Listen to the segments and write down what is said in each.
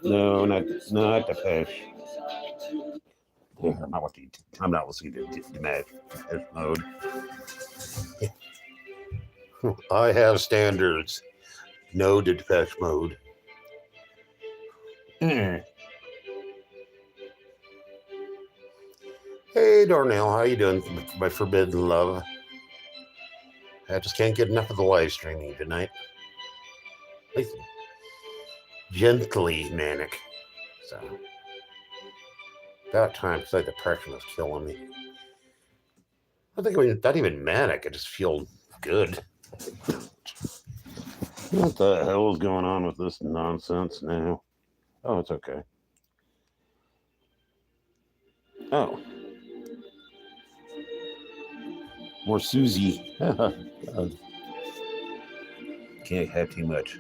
No, not Depeche. Yeah, I'm not listening to Depeche Mode. I have standards. No Depeche Mode. Hey, Darnell, how you doing, my forbidden love? I just can't get enough of the live streaming tonight. At least gently manic. So, about time, because that depression was killing me. I think not even manic. I just feel good. What the hell is going on with this nonsense now? Oh, it's okay. Oh. More Susie. Can't have too much.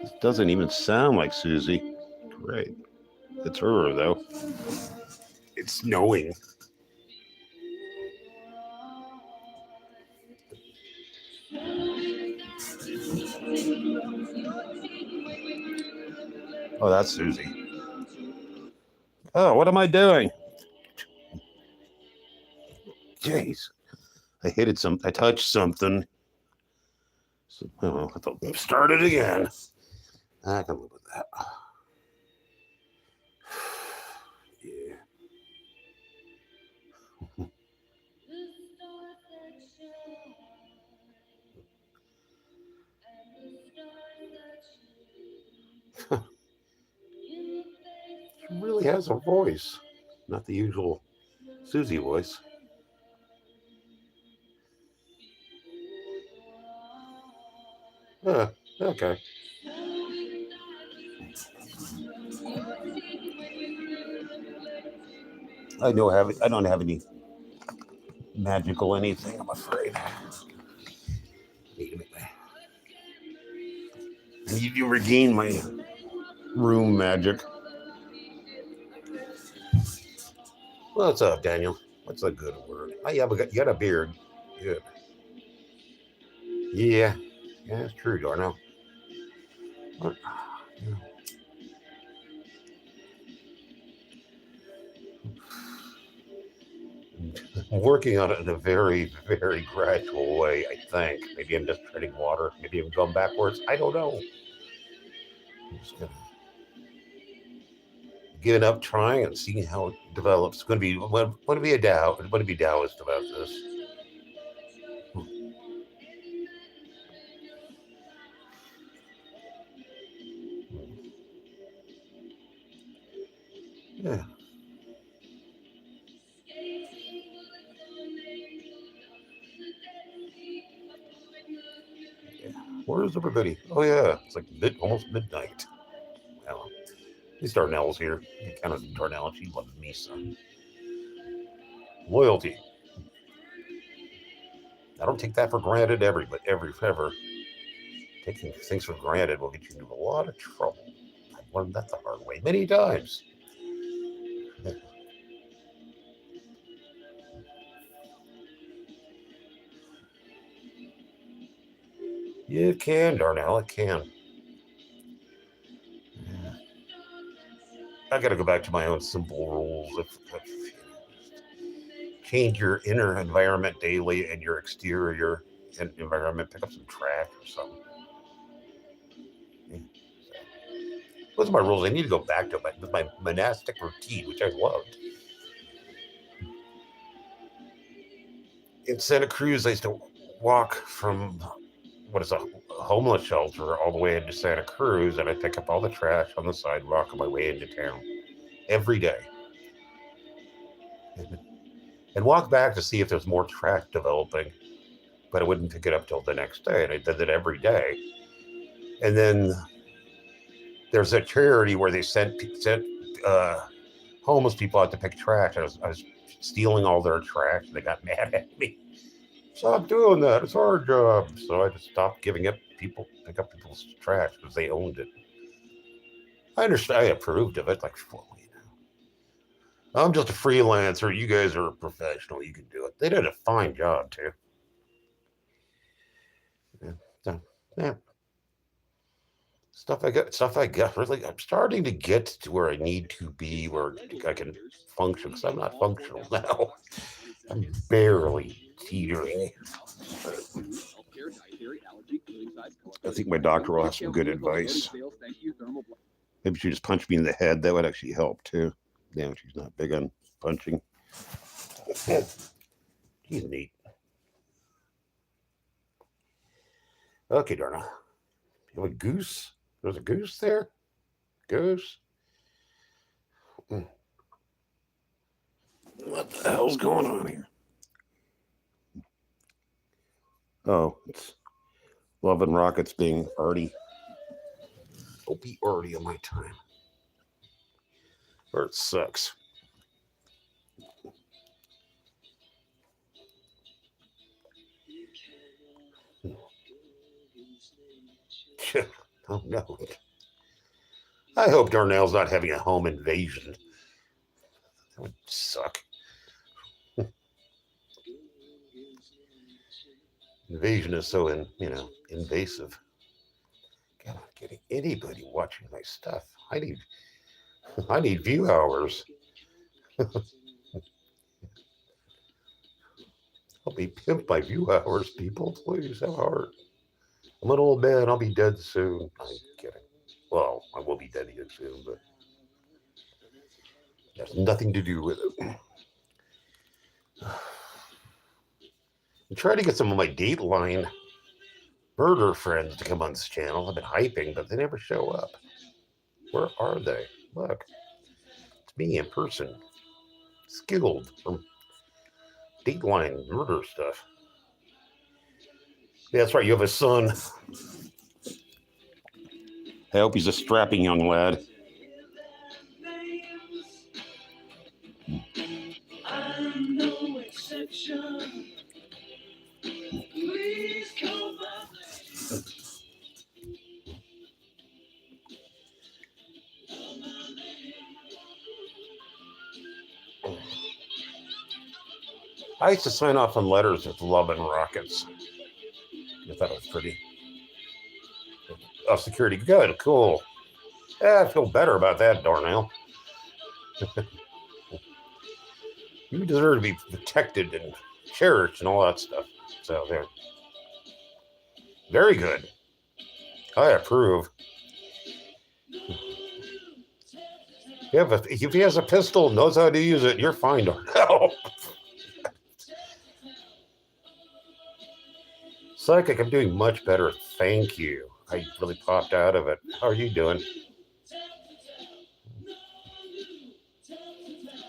This doesn't even sound like Susie. Great. It's her, though. It's snowing. Oh, that's Susie. Oh, what am I doing? Jeez. I touched something. So, I thought, start it again. I can live with that. Yeah. She really has a voice. Not the usual Susie voice. Okay. I don't have any magical anything, I'm afraid. I need to regain my room magic. What's up, Daniel? What's a good word? Oh, yeah, you got a beard. Good. Yeah, that's true, Darnell. Yeah. I'm working on it in a very, very gradual way, I think. Maybe I'm just treading water. Maybe I'm going backwards. I don't know. I'm just gonna give it up, trying and seeing how it develops. It's going to be a Taoist about this. Yeah. Where is everybody? Oh yeah, it's like almost midnight. Well, at least Darnell's here. I kind of Darnell. She loves me some loyalty. I don't take that for granted ever. Taking things for granted will get you into a lot of trouble. I've learned that the hard way many times. Yeah, it can, Darnell. It can. Yeah. I got to go back to my own simple rules. If change your inner environment daily and your exterior environment, pick up some trash or something. Yeah. Those are my rules. I need to go back to my monastic routine, which I loved. In Santa Cruz, I used to walk from what is a homeless shelter all the way into Santa Cruz, and I pick up all the trash on the sidewalk on my way into town every day. And walk back to see if there's more trash developing. but I wouldn't pick it up till the next day, and I did it every day. And then there's a charity where they sent homeless people out to pick trash. I was stealing all their trash, and they got mad at me. Stop doing that. It's our job. So I just stopped giving up pick up people's trash because they owned it. I understand. I approved of it. Like, well, I'm just a freelancer. You guys are a professional. You can do it. They did a fine job too. Yeah. So, yeah. Stuff I got. Really, I'm starting to get to where I need to be, where I can function. Because I'm not functional now. I'm barely teetering. I think my doctor will have some good advice. Maybe she just punch me in the head. That would actually help too. Damn, she's not big on punching. She's neat. Okay, Darna. You have a goose? There's a goose there? Goose? What the hell's going on here? Oh, it's Love and Rockets being arty. Don't be arty on my time. Or it sucks. Oh no. I hope Darnell's not having a home invasion. That would suck. Invasion is so invasive. God, I'm getting anybody watching my stuff. I need view hours. Help me pimp my view hours, people. Please have heart. I'm an old man. I'll be dead soon. I'm kidding. Well, I will be dead soon, but there's nothing to do with it. I'm trying to get some of my Dateline murder friends to come on this channel. I've been hyping, but they never show up. Where are they? Look, it's me in person. Skilled from Dateline murder stuff. Yeah, that's right. You have a son. I hope he's a strapping young lad. I'm no exception. Please come back. I used to sign off on letters with Love and Rockets. I thought it was pretty. Oh, security. Good, cool. Yeah, I feel better about that, Darnell. You deserve to be protected and cherished and all that stuff. So there. Very good. I approve. If he has a pistol, knows how to use it, you're fine, Darnell. Psychic, I'm doing much better. Thank you. I really popped out of it. How are you doing?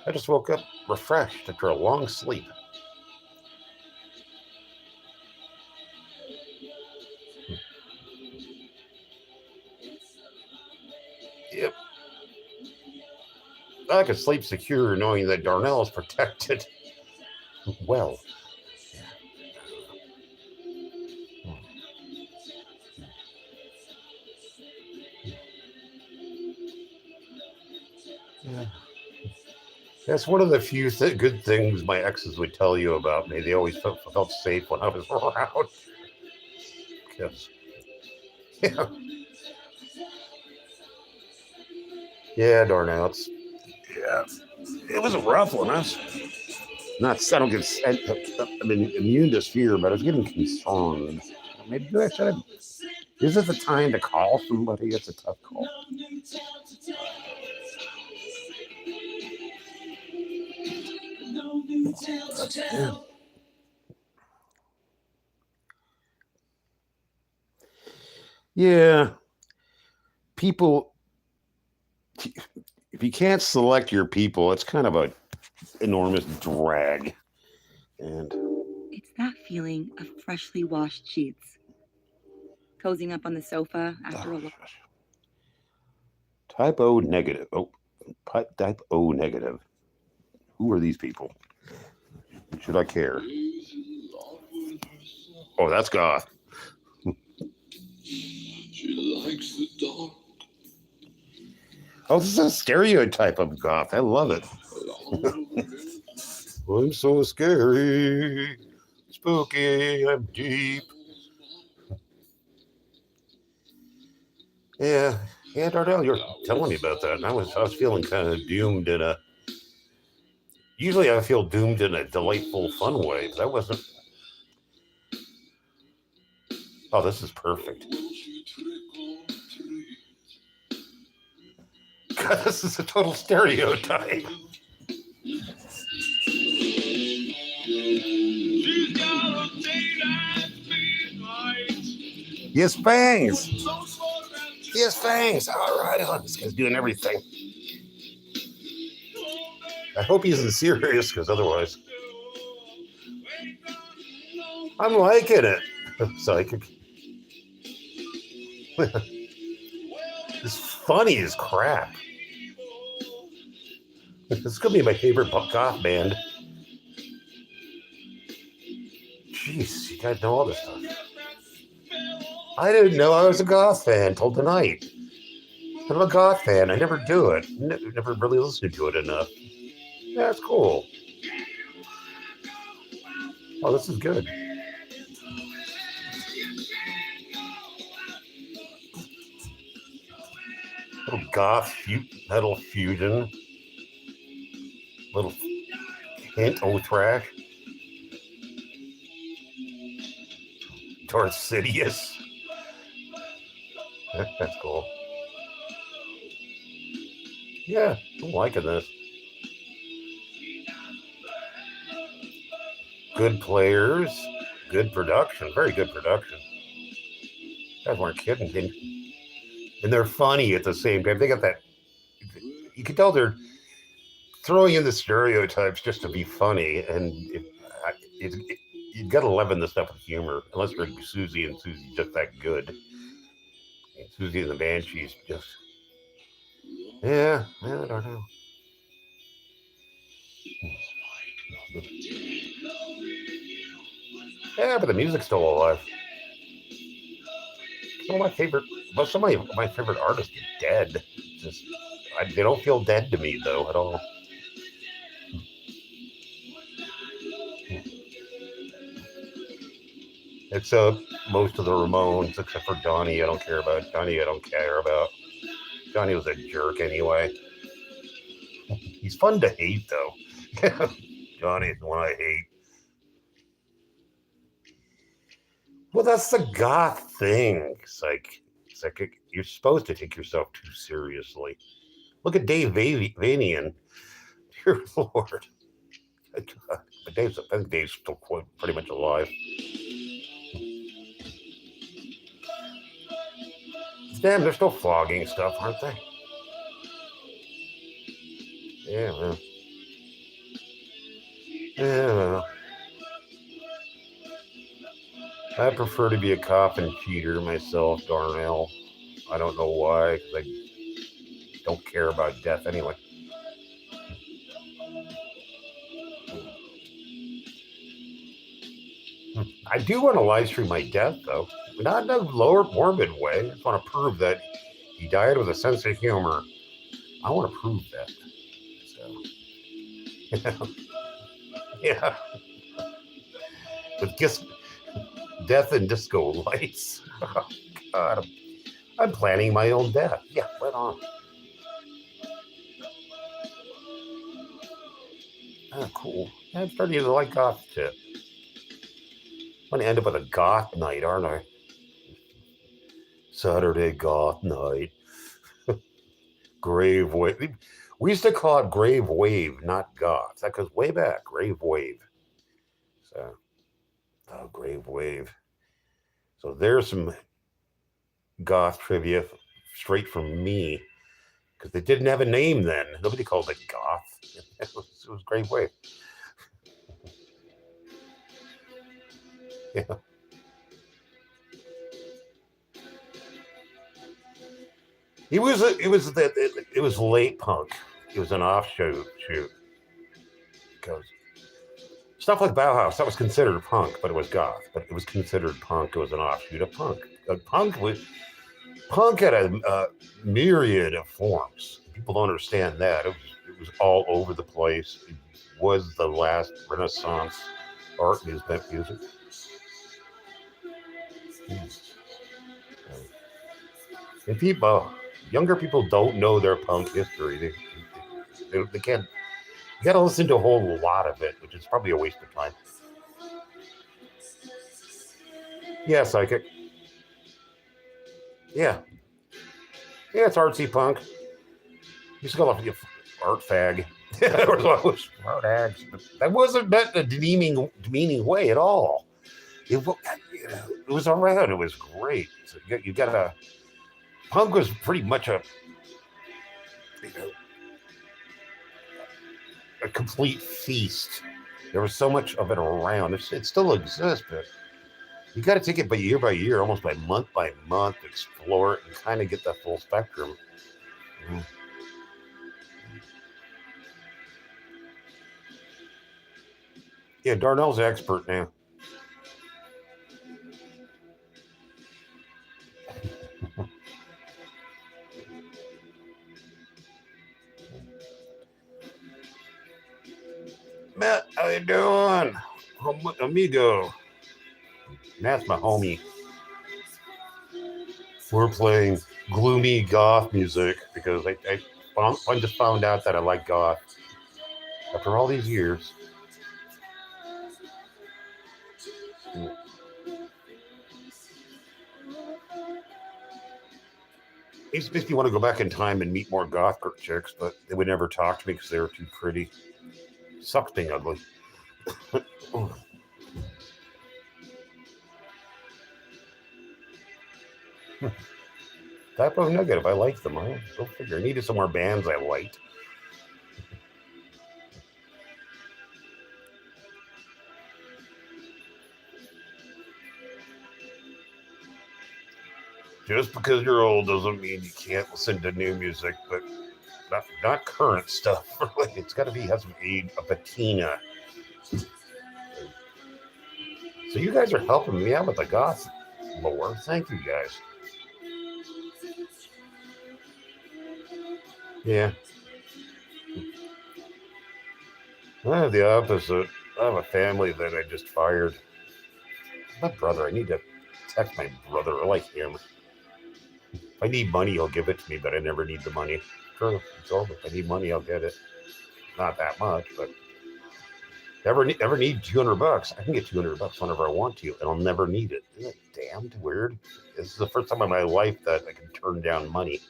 I just woke up refreshed after a long sleep. Yep. I could sleep secure knowing that Darnell is protected. Well. Yeah. That's one of the few good things my exes would tell you about me. They always felt safe when I was around. Because, yeah. Yeah, Darnell. It was a rough one. I don't get. I'm immune to fear, but I was getting concerned. Maybe I should have. Is it the time to call somebody? It's a tough call. Yeah. People, if you can't select your people, it's kind of a enormous drag. And that feeling of freshly washed sheets? Cozying up on the sofa after a long... Type O negative. Oh, type O negative. Who are these people? Should I care? Oh, that's goth. She likes the dark. Oh, this is a stereotype of goth. I love it. I'm so scary, spooky, I'm deep. Yeah, Darnell, you're telling me about that, and I was feeling kind of doomed in a. Usually, I feel doomed in a delightful, fun way, but that wasn't. Oh, this is perfect. God, this is a total stereotype. Yes, fangs. Yes, fangs. All right, oh, this guy's doing everything. I hope he isn't serious, because otherwise, I'm liking it. Psychic. It's funny as crap. This is gonna be my favorite goth band. Jeez, you guys know all this stuff. I didn't know I was a goth fan till tonight. I'm a goth fan. I never do it. Never really listened to it enough. Yeah, it's cool. Oh, this is good. Little goth metal fusion. Little hint of thrash. Darth Sidious. That's cool. Yeah, I'm liking this. Good players, good production, very good production. Guys weren't kidding. And they're funny at the same time. They got that. You can tell they're throwing in the stereotypes just to be funny, and you gotta leaven this stuff with humor, unless you're Susie, and Susie's just that good. Susie and the Banshees just. Yeah, I don't know. Yeah, but the music's still alive. Some of my favorite, well, some of my favorite artists are dead. Just, they don't feel dead to me though at all. Except most of the Ramones, except for Johnny. I don't care about Johnny. I don't care about Johnny. Was a jerk anyway. He's fun to hate though. Johnny's the one I hate. Well, that's the goth thing. It's like you're supposed to take yourself too seriously. Look at Dave Vanian. Dear Lord. But I think Dave's still pretty much alive. Damn, they're still flogging stuff, aren't they? Yeah, man. Yeah. I prefer to be a cop and cheater myself, Darnell. I don't know why, because I don't care about death anyway. I do want to live stream my death, though. Not in a lower morbid way. I just want to prove that he died with a sense of humor. I want to prove that. So, yeah. With death and disco lights. Oh, God. I'm planning my own death. Yeah, right on. Oh, cool. I'm starting to like goth shit. I'm going to end up with a goth night, aren't I? Saturday goth night. Grave wave. We used to call it grave wave, not goth. That goes way back. Grave wave. So, grave wave. So there's some goth trivia straight from me, because they didn't have a name then. Nobody called it goth. It was grave wave. Yeah. It was late punk. It was an offshoot because stuff like Bauhaus that was considered punk, but it was goth. But it was considered punk. It was an offshoot of punk. Punk had a myriad of forms. People don't understand that. It was all over the place. It was the last Renaissance art music. And younger people don't know their punk history. They can't. You got to listen to a whole lot of it, which is probably a waste of time. Yeah, Psychic. Yeah. Yeah, it's artsy punk. You used to call it art fag. Art hags. That wasn't meant in a demeaning way at all. It was around. It was great. So you got a punk was pretty much a complete feast. There was so much of it around. It still exists, but you got to take it by year, almost by month, explore it, and kind of get that full spectrum. Yeah, Darnell's expert now. Matt, how you doing? Amigo. That's my homie. We're playing gloomy goth music because I just found out that I like goth after all these years. It makes me want to go back in time and meet more goth chicks, but they would never talk to me because they were too pretty. Sucks being ugly. Type of negative. I like them. I go figure. I needed some more bands I liked. Just because you're old doesn't mean you can't listen to new music, but not current stuff. Really, it's got to have some age, a patina. So you guys are helping me out with the goth lore. Thank you guys. Yeah. I have the opposite. I have a family that I just fired. My brother, I need to text my brother. I like him. If I need money, he'll give it to me, but I never need the money. True, it's over. If I need money, I'll get it. Not that much, but ever need $200? I can get $200 whenever I want to, and I'll never need it. Isn't it damned weird? This is the first time in my life that I can turn down money.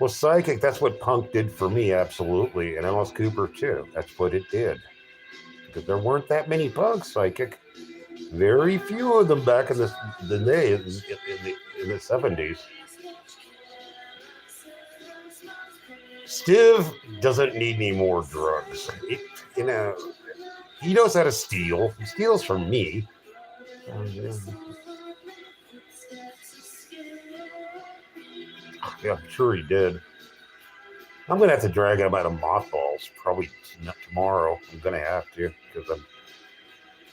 Well, Psychic, that's what punk did for me, absolutely, and Alice Cooper too. That's what it did, because there weren't that many punks, Psychic. Very few of them back in the day in the 70s. Stiv doesn't need any more drugs. He knows how to steal. He steals from me. Yeah, I'm sure he did. I'm going to have to drag him out of mothballs probably tomorrow. I'm going to have to because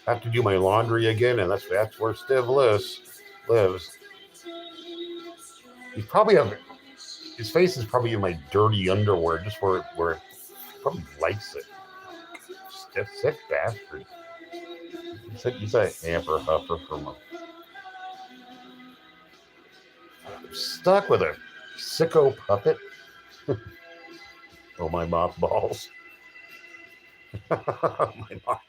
I have to do my laundry again, and that's where Stiv lives. He's probably his face is probably in my dirty underwear, just where he probably likes it. Sick bastard. He's a hamper huffer from I'm stuck with a sicko puppet. Oh, my mothballs. My mothballs.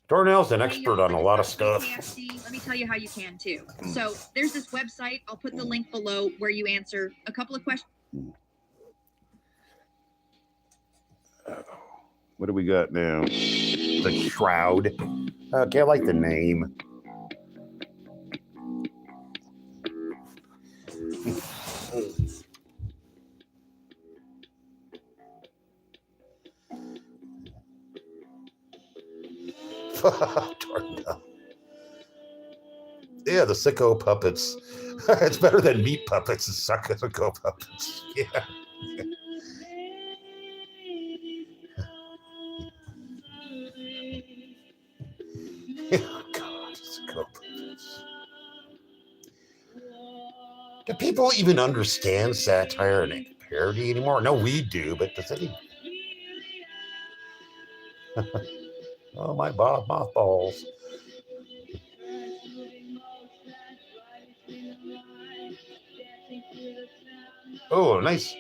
Darnell's an expert on a lot of stuff. Let me tell you how you can too. So there's this website. I'll put the link below where you answer a couple of questions. What do we got now? The Shroud. Okay, I like the name. Yeah, the sicko puppets. It's better than meat puppets. The sicko puppets. Yeah. Oh, God, sicko puppets. Do people even understand satire and parody anymore? No, we do, but does any? Oh, my mothballs. Oh, nice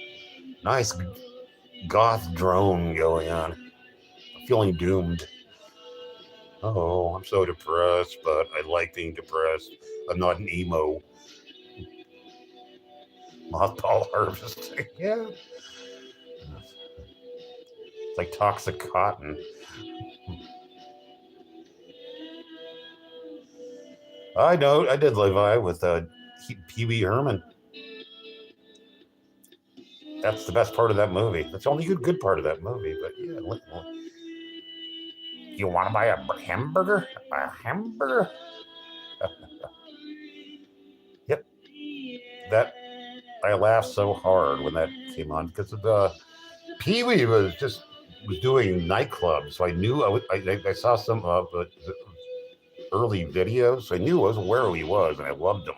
goth drone going on. I'm feeling doomed. Oh, I'm so depressed, but I like being depressed. I'm not an emo. Mothball harvesting. Yeah. It's like toxic cotton. I know. I did Levi with Pee Wee Herman. That's the best part of that movie. That's the only good part of that movie. But yeah, you want to buy a hamburger? A hamburger? Yep. That I laughed so hard when that came on because of Pee Wee was doing nightclubs, so I knew I saw some of the early videos. So I knew I was aware who he was, and I loved him.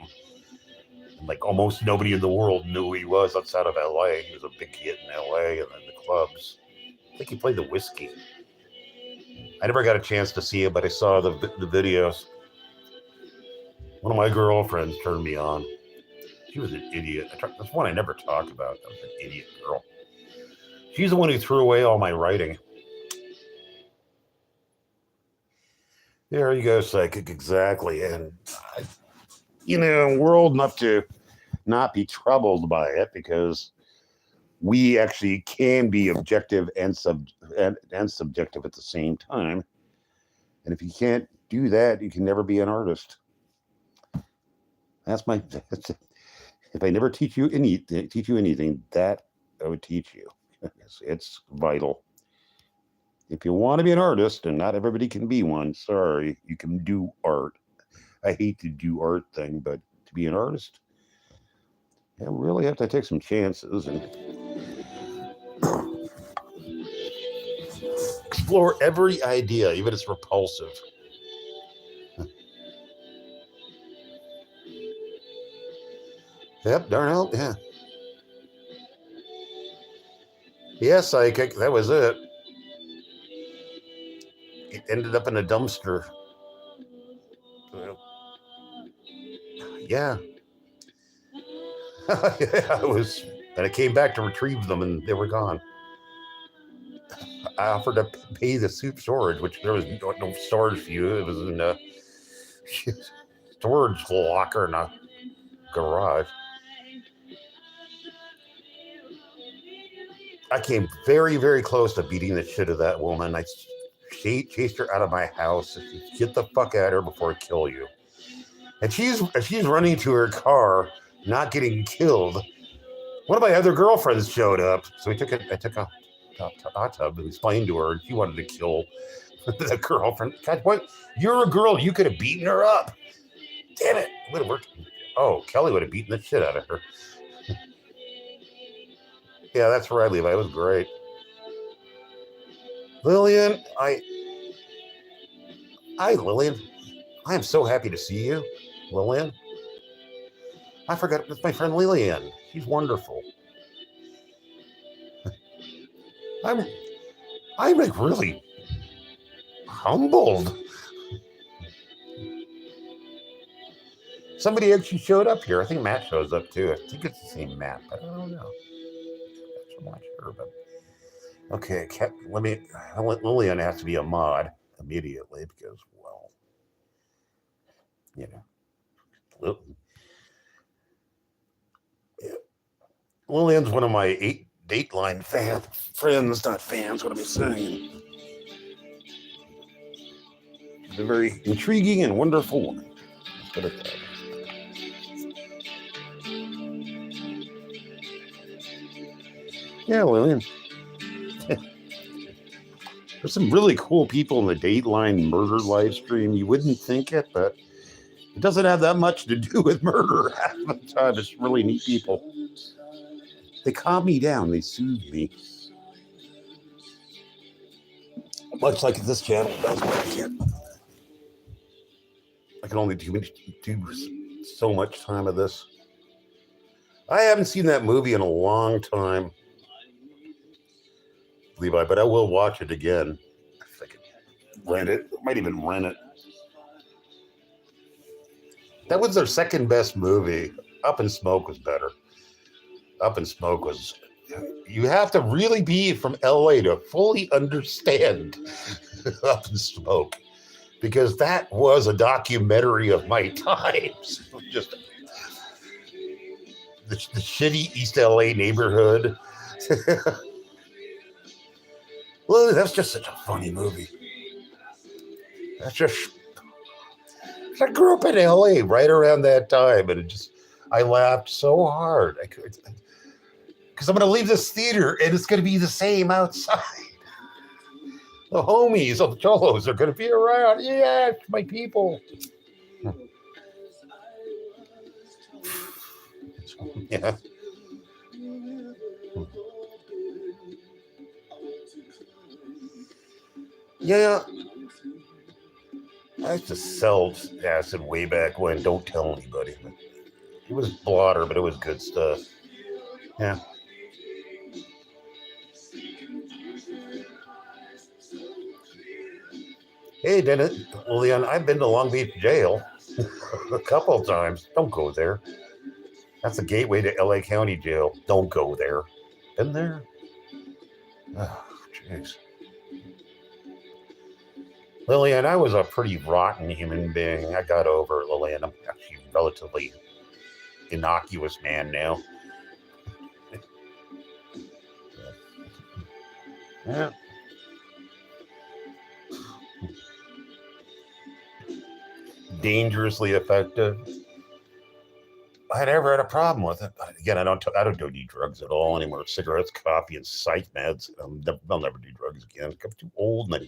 And like almost nobody in the world knew who he was outside of L.A. He was a big hit in L.A. and then the clubs. I think he played the Whiskey. I never got a chance to see it, but I saw the videos. One of my girlfriends turned me on. She was an idiot. That's one I never talk about. That was an idiot girl. She's the one who threw away all my writing. There you go, psychic, exactly. And, we're old enough to not be troubled by it because we actually can be objective and subjective at the same time. And if you can't do that, you can never be an artist. That's if I never teach you anything, that I would teach you. It's vital. If you want to be an artist, and not everybody can be one, sorry, you can do art. I hate to do art thing, but to be an artist, you really have to take some chances and explore every idea, even if it's repulsive. Yep, Darnell, yeah. Yeah, psychic, that was it. It ended up in a dumpster. Yeah. Yeah, it was, and I came back to retrieve them, and they were gone. I offered to pay the soup storage, which there was no storage for you. It was in a storage locker in a garage. I came very, very close to beating the shit of that woman. I chased her out of my house. Get the fuck out of here before I kill you. And she's running to her car, not getting killed. One of my other girlfriends showed up, so I took a hot tub and explained to her, and she wanted to kill the girlfriend. God, what? You're a girl. You could have beaten her up. Damn it. It would have worked. Oh, Kelly would have beaten the shit out of her. Yeah, that's where I live. It was great. Lillian, Lillian. I am so happy to see you, Lillian. I forgot, it's my friend Lillian. She's wonderful. I'm like really humbled. Somebody actually showed up here. I think Matt shows up too. I think it's the same Matt, but I don't know. I'm not sure, but okay. Lillian has to be a mod immediately because, well, Lillian's one of my Dateline friends, not fans. What am I saying? She's a very intriguing and wonderful woman. Let's put it that way. Yeah, Lillian. There's some really cool people in the Dateline murder live stream. You wouldn't think it, but it doesn't have that much to do with murder half the time. It's really neat people. They calm me down. They soothe me. Much like this channel does, but I can only do so much time of this. I haven't seen that movie in a long time, Levi, but I will watch it again. If I can rent it. I might even rent it. That was their second best movie. Up in Smoke was better. Up in Smoke was... You have to really be from LA to fully understand Up in Smoke, because that was a documentary of my times. Just the shitty East LA neighborhood. Well, that's just such a funny movie. That's just... I grew up in LA right around that time, and I laughed so hard. Because I'm going to leave this theater, and it's going to be the same outside. The homies of the Cholos are going to be around. Yeah, my people. Yeah. Yeah. I used to sell acid way back when. Don't tell anybody. It was blotter, but it was good stuff. Yeah. Hey, Dennis. Leon, I've been to Long Beach jail a couple of times. Don't go there. That's the gateway to LA County Jail. Don't go there. Been there? Oh, jeez. Lillian, I was a pretty rotten human being. I got over it, Lillian. I'm actually a relatively innocuous man now. Yeah. Dangerously effective. I never had a problem with it. Again, I don't do drugs at all anymore. Cigarettes, coffee, and psych meds. I'll never do drugs again. I'm too old, and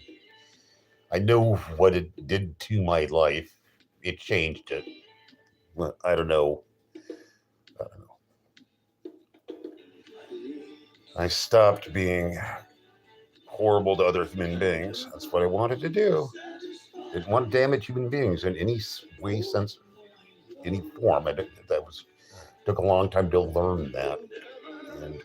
I know what it did to my life. It changed it. Well, I don't know. I stopped being horrible to other human beings. That's what I wanted to do. I didn't want to damage human beings in any way, sense, any form. Took a long time to learn that. And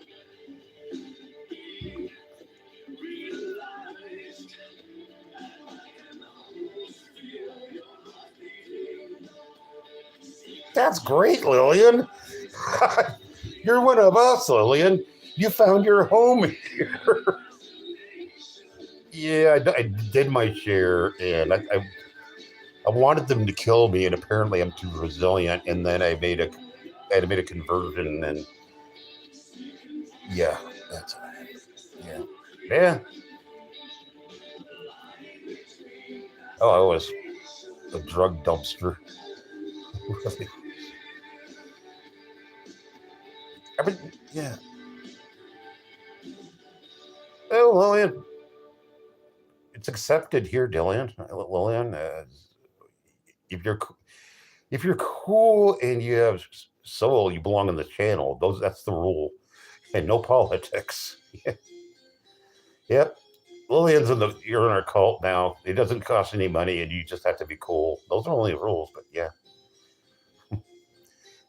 that's great, Lillian. You're one of us, Lillian. You found your home here. Yeah, I did my share, and I wanted them to kill me, and apparently I'm too resilient. And then I made a conversion, and yeah, that's yeah. Oh, I was a drug dumpster. Yeah. Oh, Lillian. It's accepted here, Lillian. If you're cool and you have soul, you belong on the channel. That's the rule, and no politics. Yep. Lillian's you're in our cult now. It doesn't cost any money, and you just have to be cool. Those are only rules, but yeah.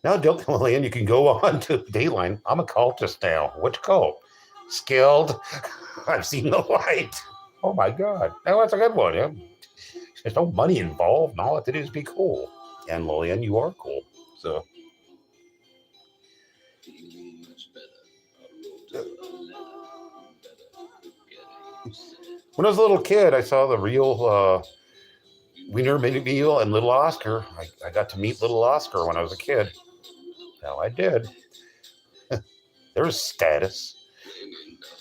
Now, Lillian, you can go on to Dateline. I'm a cultist now. Which cult? Skilled. I've seen the light. Oh my God. Oh, that's a good one. Yeah. There's no money involved, and all I have to do is be cool. And Lillian, you are cool. So. When I was a little kid, I saw the real Wiener Meal and Little Oscar. I got to meet Little Oscar when I was a kid. Now I did. There's status.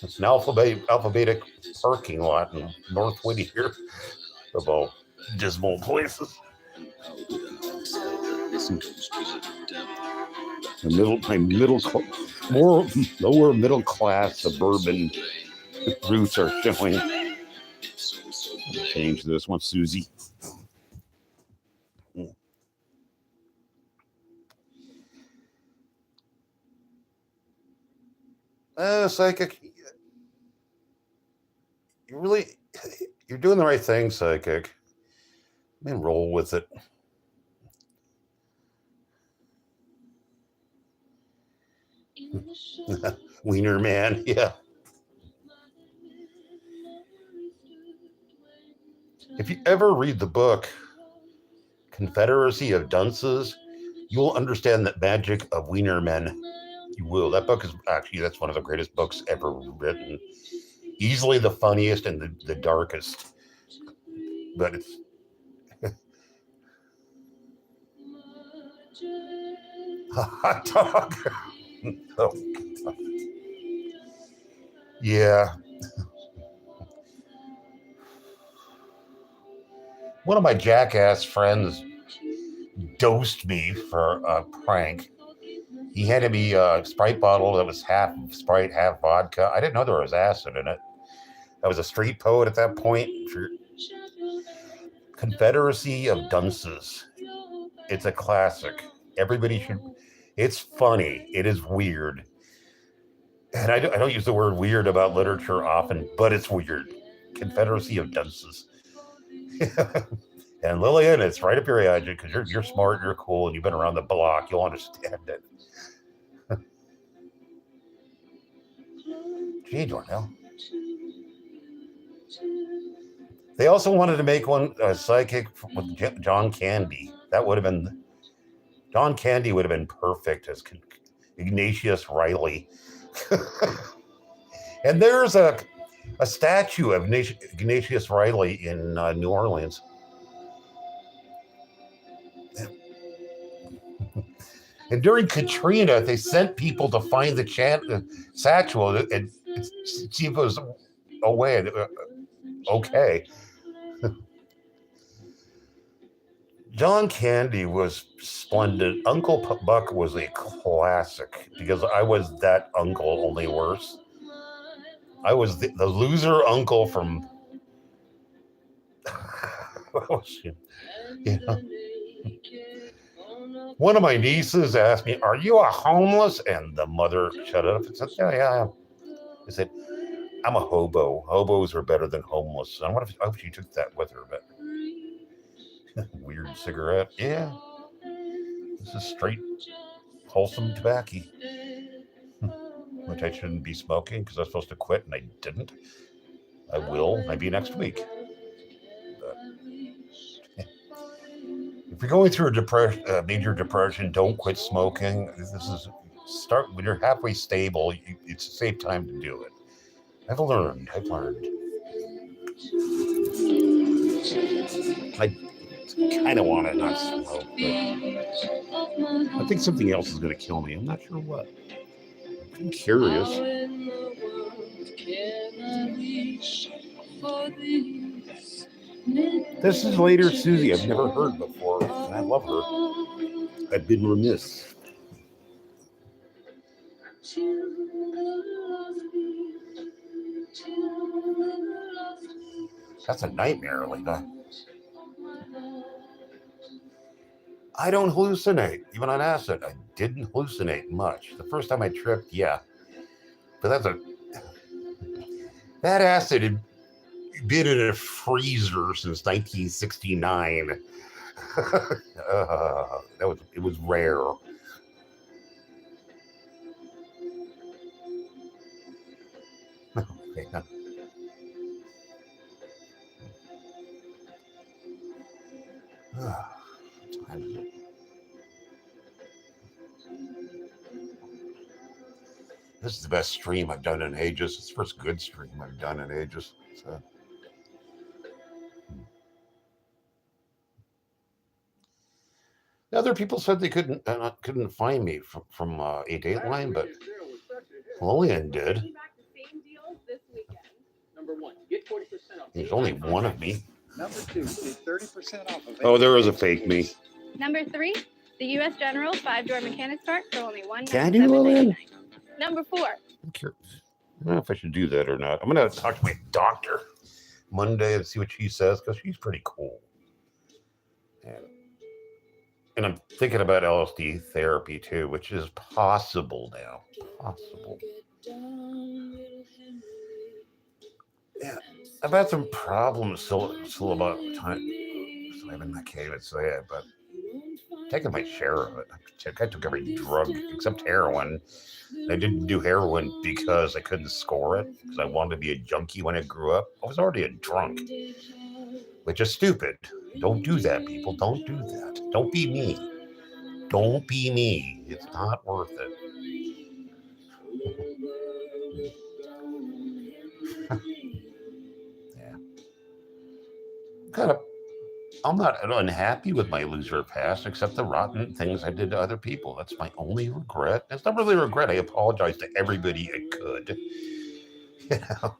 It's an alphabetic parking lot in North Whittier. Of all dismal places. Lower middle class suburban roots are showing. Change this one, Susie. Psychic. You're doing the right thing, Psychic. I mean, roll with it. Wiener man, yeah. If you ever read the book Confederacy of Dunces, you'll understand the magic of Wiener men. You will. That book is actually, that's one of the greatest books ever written. Easily the funniest and the darkest. But it's hot dog. Oh, yeah. One of my jackass friends dosed me for a prank. He handed me a Sprite bottle that was half Sprite, half vodka. I didn't know there was acid in it. I was a street poet at that point. Confederacy of Dunces. It's a classic. Everybody should. It's funny. It is weird. And I don't use the word weird about literature often, but it's weird. Confederacy of Dunces. And Lillian, it's right up your alley because you're smart, you're cool, and you've been around the block. You'll understand it. Gee, Darnell. They also wanted to make one psychic with John Candy. That would have been John Candy would have been perfect as Ignatius Riley. And there's a statue of Ignatius Riley in New Orleans. And during Katrina, they sent people to find the satchel and see if it was away. Okay. John Candy was splendid. Uncle Buck was a classic because I was that uncle, only worse. I was the loser uncle from. Oh, shit. Yeah. One of my nieces asked me, "Are you a homeless?" And the mother shut it up and said, "Yeah, I am." I said, "I'm a hobo. Hobos are better than homeless." And I hope she took that with her, but weird cigarette. Yeah. This is straight, wholesome tobacco, which I shouldn't be smoking because I was supposed to quit and I didn't. I will, maybe next week. But if you're going through a major depression, don't quit smoking. Start when you're halfway stable. It's a safe time to do it. I've learned. I kind of want to not smoke, but I think something else is going to kill me. I'm not sure what. I'm curious. This is Later Susie. I've never heard before, and I love her. I've been remiss. That's a nightmare, Lena. I don't hallucinate, even on acid. I didn't hallucinate much. The first time I tripped, yeah. But that acid had been in a freezer since 1969. It was rare. Okay. This is the best stream I've done in ages. It's the first good stream I've done in ages. So. Other people said they couldn't find me from a Dateline, but Lillian did. There's only one of me. Number 2, 30% off. Oh, there is a fake me. Number 3, the U.S. General 5-door mechanics part for only $197.99. Number 4. I'm curious. I don't know if I should do that or not. I'm going to talk to my doctor. Monday and see what she says because she's pretty cool. And I'm thinking about LSD therapy too, which is possible now. Possible. Yeah, I've had some problems still about time. So I can't even say it, but taking my share of it. I took every drug except heroin. I didn't do heroin because I couldn't score it, because I wanted to be a junkie when I grew up. I was already a drunk, which is stupid. Don't do that, people. Don't do that. Don't be me. Don't be me. It's not worth it. Yeah. I'm not unhappy with my loser past, except the rotten things I did to other people. That's my only regret. It's not really a regret. I apologize to everybody I could. You know,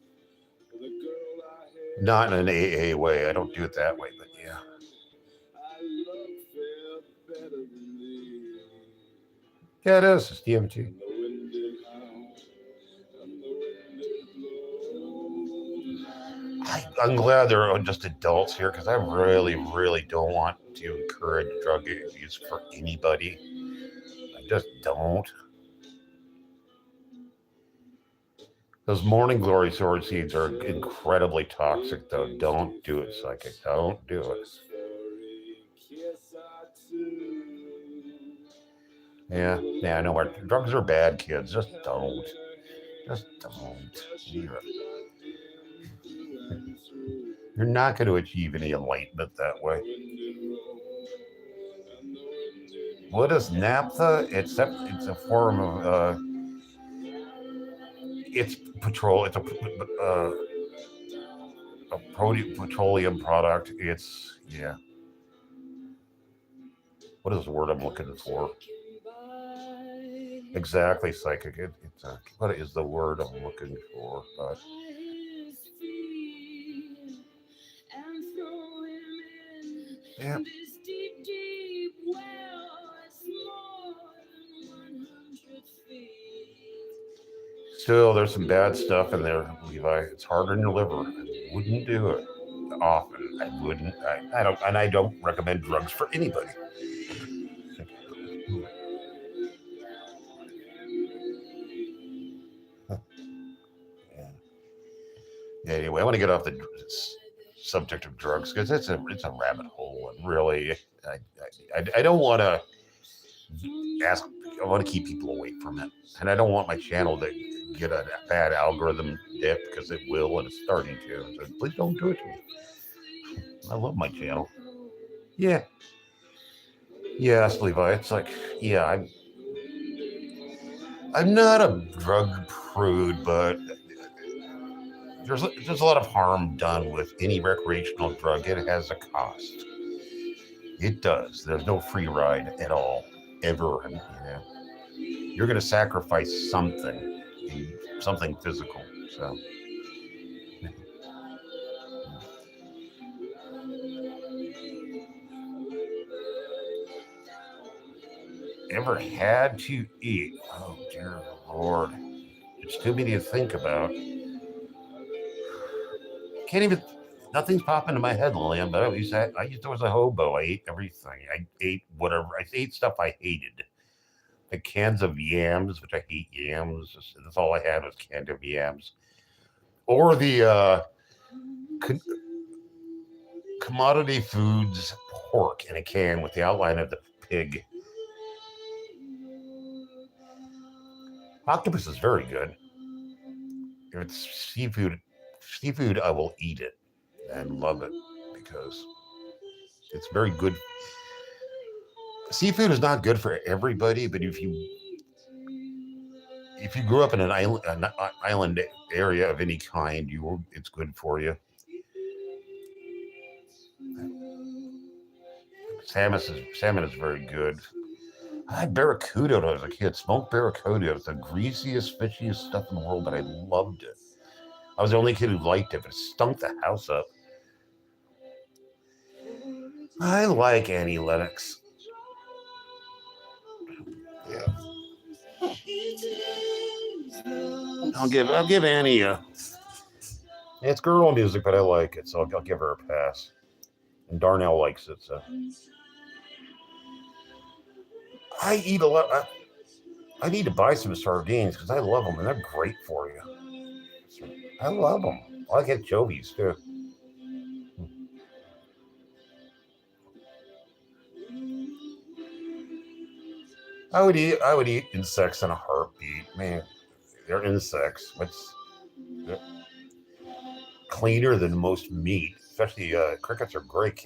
not in an AA way. I don't do it that way, but yeah. Yeah, it is. It's DMT. I'm glad there are just adults here because I really, really don't want to encourage drug use for anybody. I just don't. Those morning glory sword seeds are incredibly toxic, though. Don't do it, psychic. Don't do it. Yeah, I know. Drugs are bad, kids. Just don't. Just don't. You're not going to achieve any enlightenment that way. What is naphtha? It's a form of it's petrol. It's a petroleum product. It's What is the word I'm looking for? Exactly, psychic. What is the word I'm looking for? Yeah. Still, there's some bad stuff in there, Levi. It's hard on your liver. I wouldn't do it often. I wouldn't. I don't, and I don't recommend drugs for anybody. Anyway, I want to get off the subject of drugs because it's a rabbit hole, and really, I don't want to ask. I want to keep people away from it, and I don't want my channel to get a bad algorithm dip because it will, and it's starting to. So please don't do it to me. I love my channel. Yeah. Yes, Levi. It's like, yeah, I'm not a drug prude, but there's a lot of harm done with any recreational drug. It has a cost. It does. There's no free ride at all, ever. You're going to sacrifice something physical. So. Ever had to eat? Oh dear Lord, it's too many to think about. Can't even. Nothing's popping in my head, Lillian. But I used to was a hobo. I ate everything. I ate whatever. I ate stuff I hated. The cans of yams, which I hate yams. That's all I had was cans of yams, or the commodity foods pork in a can with the outline of the pig. Octopus is very good. If it's seafood, I will eat it and love it because it's very good. Seafood is not good for everybody, but if you grew up in an island area of any kind, it's good for you. Salmon is very good. I had barracuda when I was a kid. Smoked barracuda. It was the greasiest, fishiest stuff in the world, but I loved it. I was the only kid who liked it, but it stunk the house up. I like Annie Lennox. Yeah. I'll give Annie It's girl music, but I like it, so I'll give her a pass. And Darnell likes it, so. I eat a lot. I need to buy some sardines because I love them and they're great for you. I love them. I like anchovies too. I would eat insects in a heartbeat. Man, they're insects. They're cleaner than most meat. Especially crickets are great.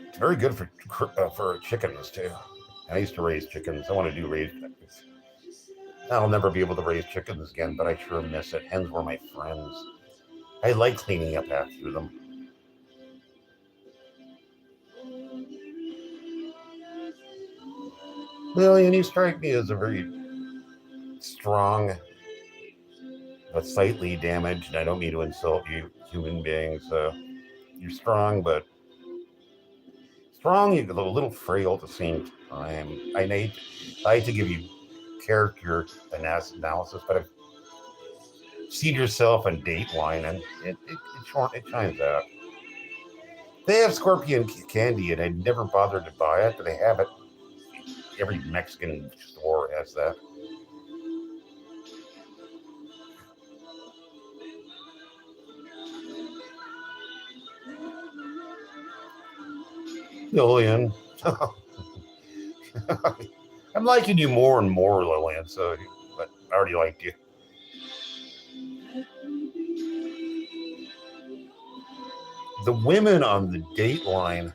It's very good for chickens too. I used to raise chickens. I want to do raise. I'll never be able to raise chickens again, but I sure miss it. Hens were my friends. I like cleaning up after them. Lillian, you strike me as a very strong but slightly damaged, and I don't mean to insult you, human beings. You're strong, but strong, you're a little frail at the same time. I hate to give you character analysis, but I've seen yourself on Dateline, and it shines out. They have scorpion candy, and I never bothered to buy it, but they have it. Every Mexican store has that. Lillian. I'm liking you more and more, Lillian, but I already liked you. The women on the Dateline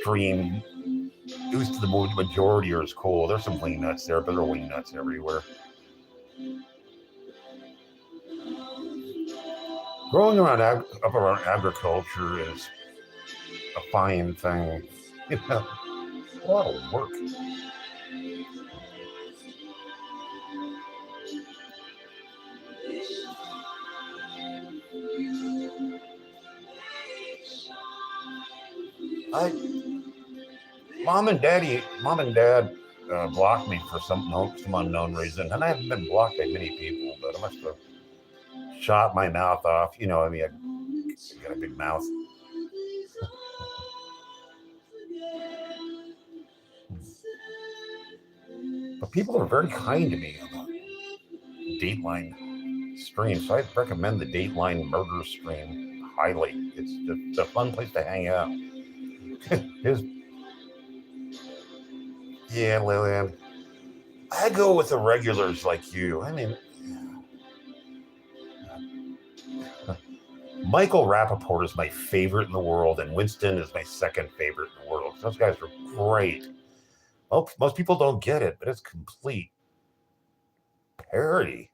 stream, at least the majority are as cool. There's some wing nuts there, but there are wing nuts everywhere. Growing up around agriculture is a fine thing. You know, a lot of work. Mom and Dad blocked me for some unknown reason, and I haven't been blocked by many people, but I must have shot my mouth off. You know, I mean, I got a big mouth. But people are very kind to me on the Dateline stream, so I recommend the Dateline murder stream highly. It's just a fun place to hang out. Yeah, Lillian. I go with the regulars like you. I mean, Michael Rappaport is my favorite in the world, and Winston is my second favorite in the world. Those guys are great. Most people don't get it, but it's complete parody.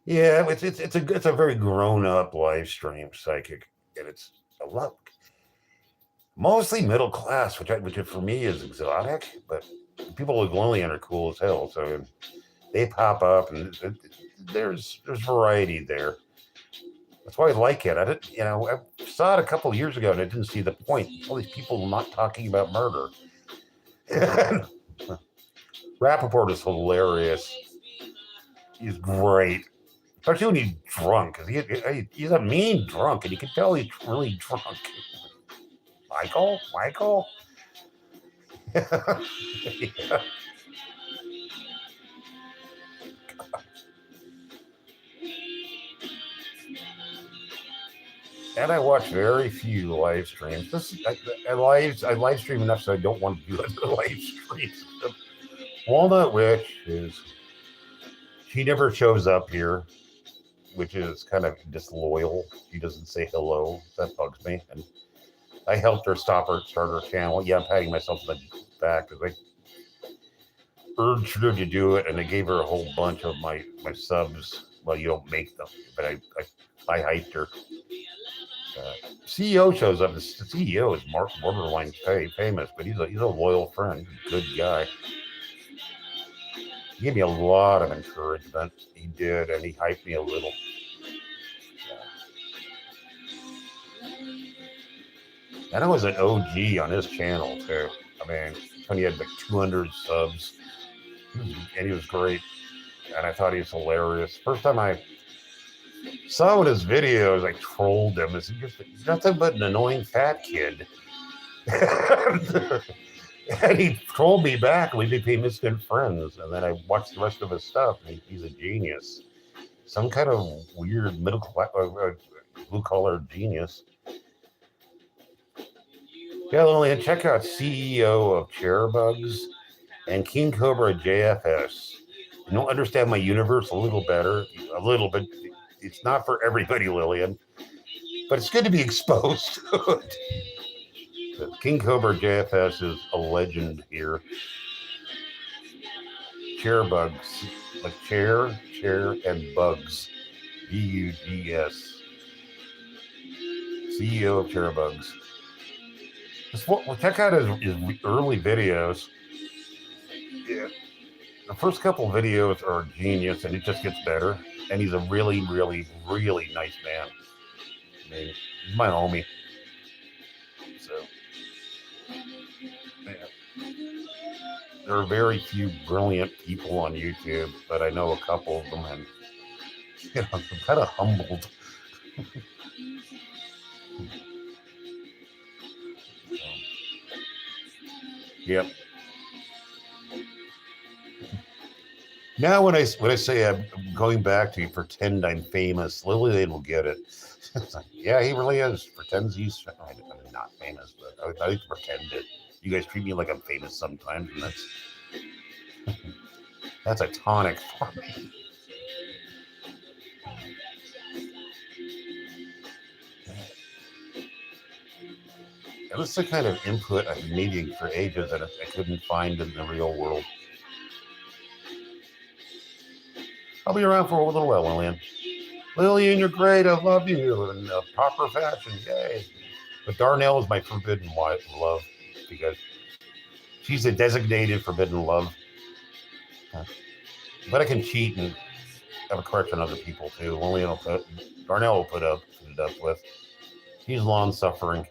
Yeah, it's a very grown up live stream psychic, and it's a lot mostly middle class, which for me is exotic. But people like Lillian are cool as hell, so they pop up, and there's variety there. That's why I like it. I saw it a couple of years ago, and I didn't see the point. All these people not talking about murder. Rappaport is hilarious. He's great. Especially when he's drunk, because he's a mean drunk, and you can tell he's really drunk. Michael? Yeah. And I watch very few live streams. I live stream enough, so I don't want to do other live streams. Walnut Witch she never shows up here, which is kind of disloyal. She doesn't say hello. That bugs me. And I helped her start her channel. Yeah, I'm patting myself on the back because I urged her to do it, and I gave her a whole bunch of my subs. Well, you don't make them, but I hyped her. CEO shows up. The CEO is borderline famous, but he's a loyal friend, good guy. He gave me a lot of encouragement. He did, and he hyped me a little. And I was an OG on his channel too. I mean, when he had like 200 subs, and he was great. And I thought he was hilarious. First time I saw one of his videos, I trolled him. He's nothing but an annoying fat kid. And he trolled me back, and we became instant friends. And then I watched the rest of his stuff, and he's a genius. Some kind of weird middle class, blue collar genius. Yeah, Lillian, check out CEO of Chairbugs and King Cobra JFS. You don't understand my universe a little better, a little bit. It's not for everybody, Lillian, but it's good to be exposed to it. King Cobra JFS is a legend here. Chairbugs, like chair, and bugs. BUGS. CEO of Chairbugs. Well, check out his early videos. Yeah. The first couple videos are genius, and it just gets better. And he's a really, really, really nice man. I mean, he's my homie. So, man. There are very few brilliant people on YouTube, but I know a couple of them, and you know, I'm kind of humbled. Yep. Now, when I say I'm going back to pretend I'm famous, Lillian will get it. Yeah, he really is. Pretends he's I'm not famous, but I like to pretend it. You guys treat me like I'm famous sometimes, and that's a tonic for me. And this is the kind of input I've been needing for ages that I couldn't find in the real world. I'll be around for a little while, Lillian. Lillian, you're great. I love you. In proper fashion. Yay. But Darnell is my forbidden love because she's a designated forbidden love. But I can cheat and have a crush on other people too. Darnell will put up with. He's long suffering.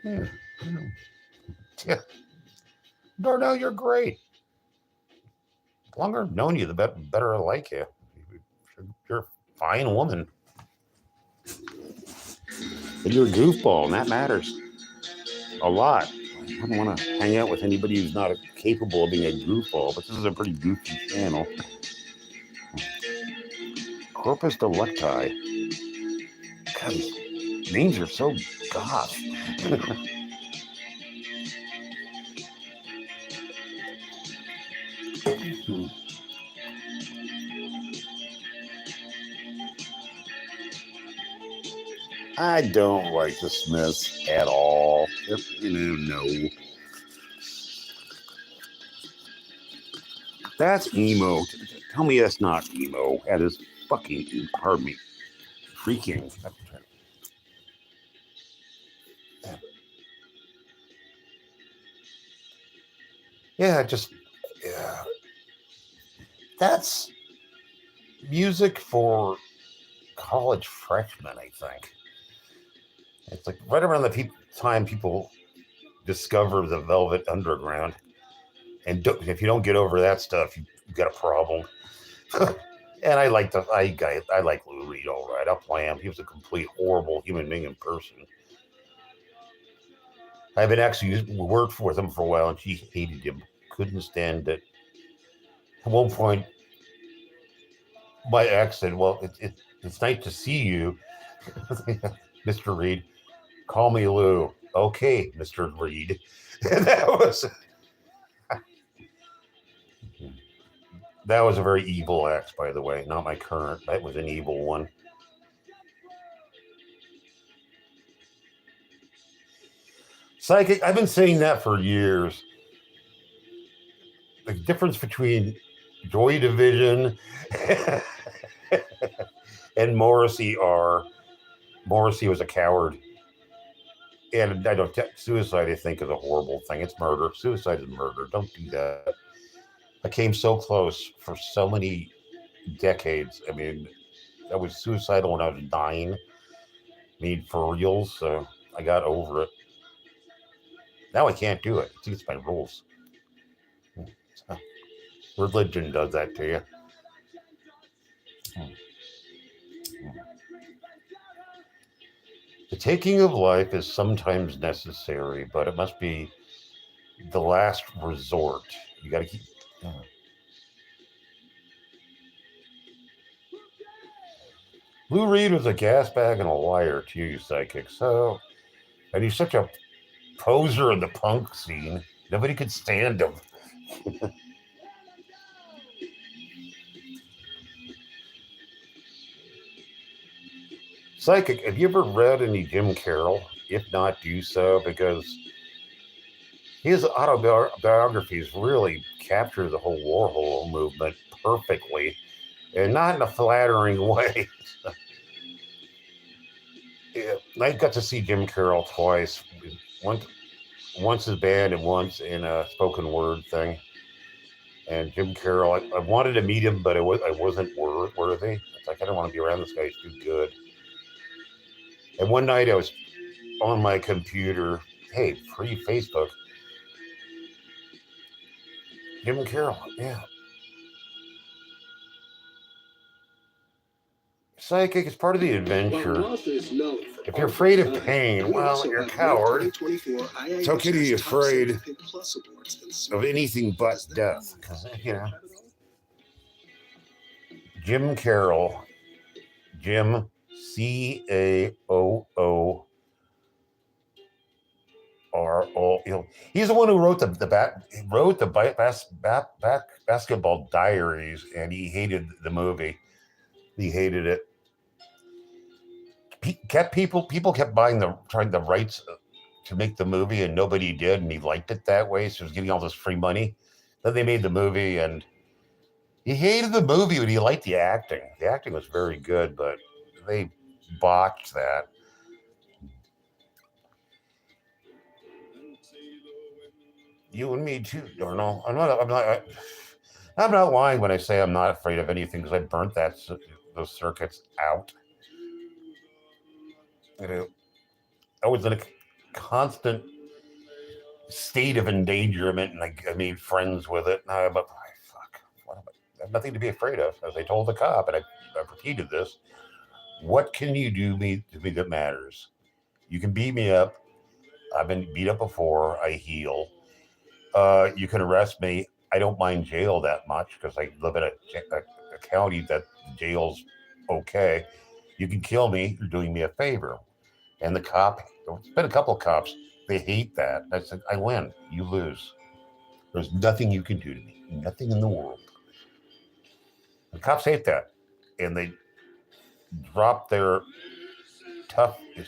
Yeah. Darnell, you're great. The longer I've known you, the better I like you. You're a fine woman. And you're a goofball, and that matters a lot. I don't want to hang out with anybody who's not capable of being a goofball, but this is a pretty goofy channel. Corpus Delicti. God, these names are so goth. I don't like the Smiths at all. No. That's emo. Tell me that's not emo. That is fucking, pardon me, freaking. Yeah. That's music for college freshmen, I think. It's like right around the time people discover the Velvet Underground. And if you don't get over that stuff, you've got a problem. And I like Lou Reed, all right. I'll play him. He was a complete horrible human being in person. I've been actually worked with him for a while, and she hated him. Couldn't stand it. At one point, my ex said, "Well, it's nice to see you, Mr. Reed. Call me Lou." Okay, Mr. Reed. And that was a very evil ex, by the way. Not my current. That was an evil one. Psychic. I've been saying that for years. The difference between Joy Division and Morrissey was a coward. And I don't, suicide, I think, is a horrible thing. It's murder. Suicide is murder. Don't do that. I came so close for so many decades. I mean, I was suicidal when I was dying. made for reals, so I got over it. Now I can't do it. It's against my rules. Religion does that to you. The taking of life is sometimes necessary, but it must be the last resort. You got to keep. Lou Reed was a gas bag and a liar to you, psychic. So, and he's such a poser in the punk scene. Nobody could stand him. Psychic, have you ever read any Jim Carroll? If not, do so, because his autobiographies really capture the whole Warhol movement perfectly, and not in a flattering way. Yeah, I got to see Jim Carroll twice. Once his band and once in a spoken word thing. And Jim Carroll, I wanted to meet him, but I wasn't worthy. It's like I don't want to be around this guy. He's too good. And one night I was on my computer. Hey, free Facebook. Jim Carroll, yeah. Psychic is part of the adventure. If you're afraid of pain, well, you're a coward. It's okay to be afraid of anything but death. Because, you know, Jim Carroll, Jim, CAOORO. He's the one who wrote the basketball diaries, and he hated the movie. He hated it. People kept buying the rights to make the movie, and nobody did, and he liked it that way, so he was getting all this free money. Then they made the movie, and he hated the movie, but he liked the acting. The acting was very good, but they botched that. You and me too, Darnell. I'm not lying when I say I'm not afraid of anything, because I burnt those circuits out. You know, I was in a constant state of endangerment, and I made friends with it. And fuck, I have nothing to be afraid of. As I told the cop, and I repeated this: what can you do to me that matters? You can beat me up. I've been beat up before. I heal. You can arrest me. I don't mind jail that much because I live in a county that jail's okay. You can kill me. You're doing me a favor. And the cop, there's been a couple of cops, they hate that. I said, I win. You lose. There's nothing you can do to me. Nothing in the world. The cops hate that. And they drop their tough, you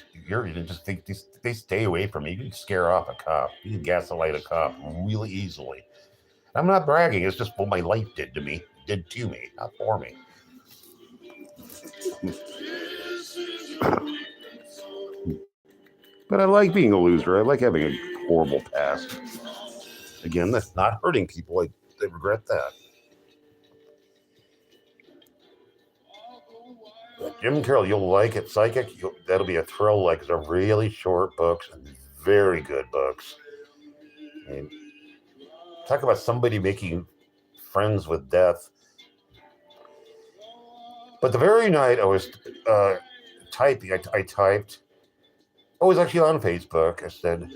just think they stay away from me. You can scare off a cop. You can gaslight a cop really easily. I'm not bragging. It's just what my life did to me, not for me. But I like being a loser. I like having a horrible past. Again, that's not hurting people. I regret that. Jim Carroll, you'll like it. Psychic, that'll be a thrill. Like, they're really short books and very good books. I mean, talk about somebody making friends with death. But the very night I was typing, I typed. I was actually on Facebook. I said,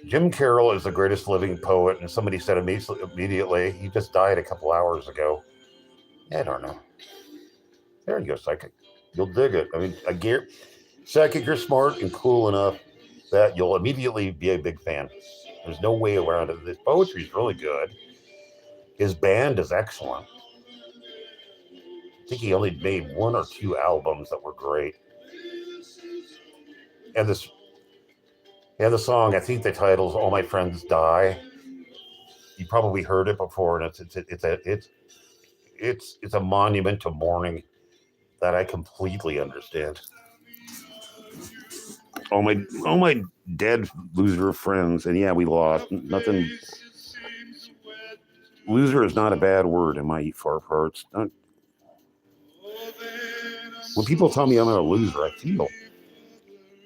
Jim Carroll is the greatest living poet. And somebody said immediately, he just died a couple hours ago. I don't know. There you go, Psychic. You'll dig it. I mean, I guarantee, Psychic, you're smart and cool enough that you'll immediately be a big fan. There's no way around it. His poetry is really good. His band is excellent. I think he only made 1 or 2 albums that were great. And the song, I think the title's "All My Friends Die." You probably heard it before, and it's a monument to mourning that I completely understand. All my dead loser friends, and yeah, we lost. Nothing. Loser is not a bad word in my parts. When people tell me I'm a loser, I feel.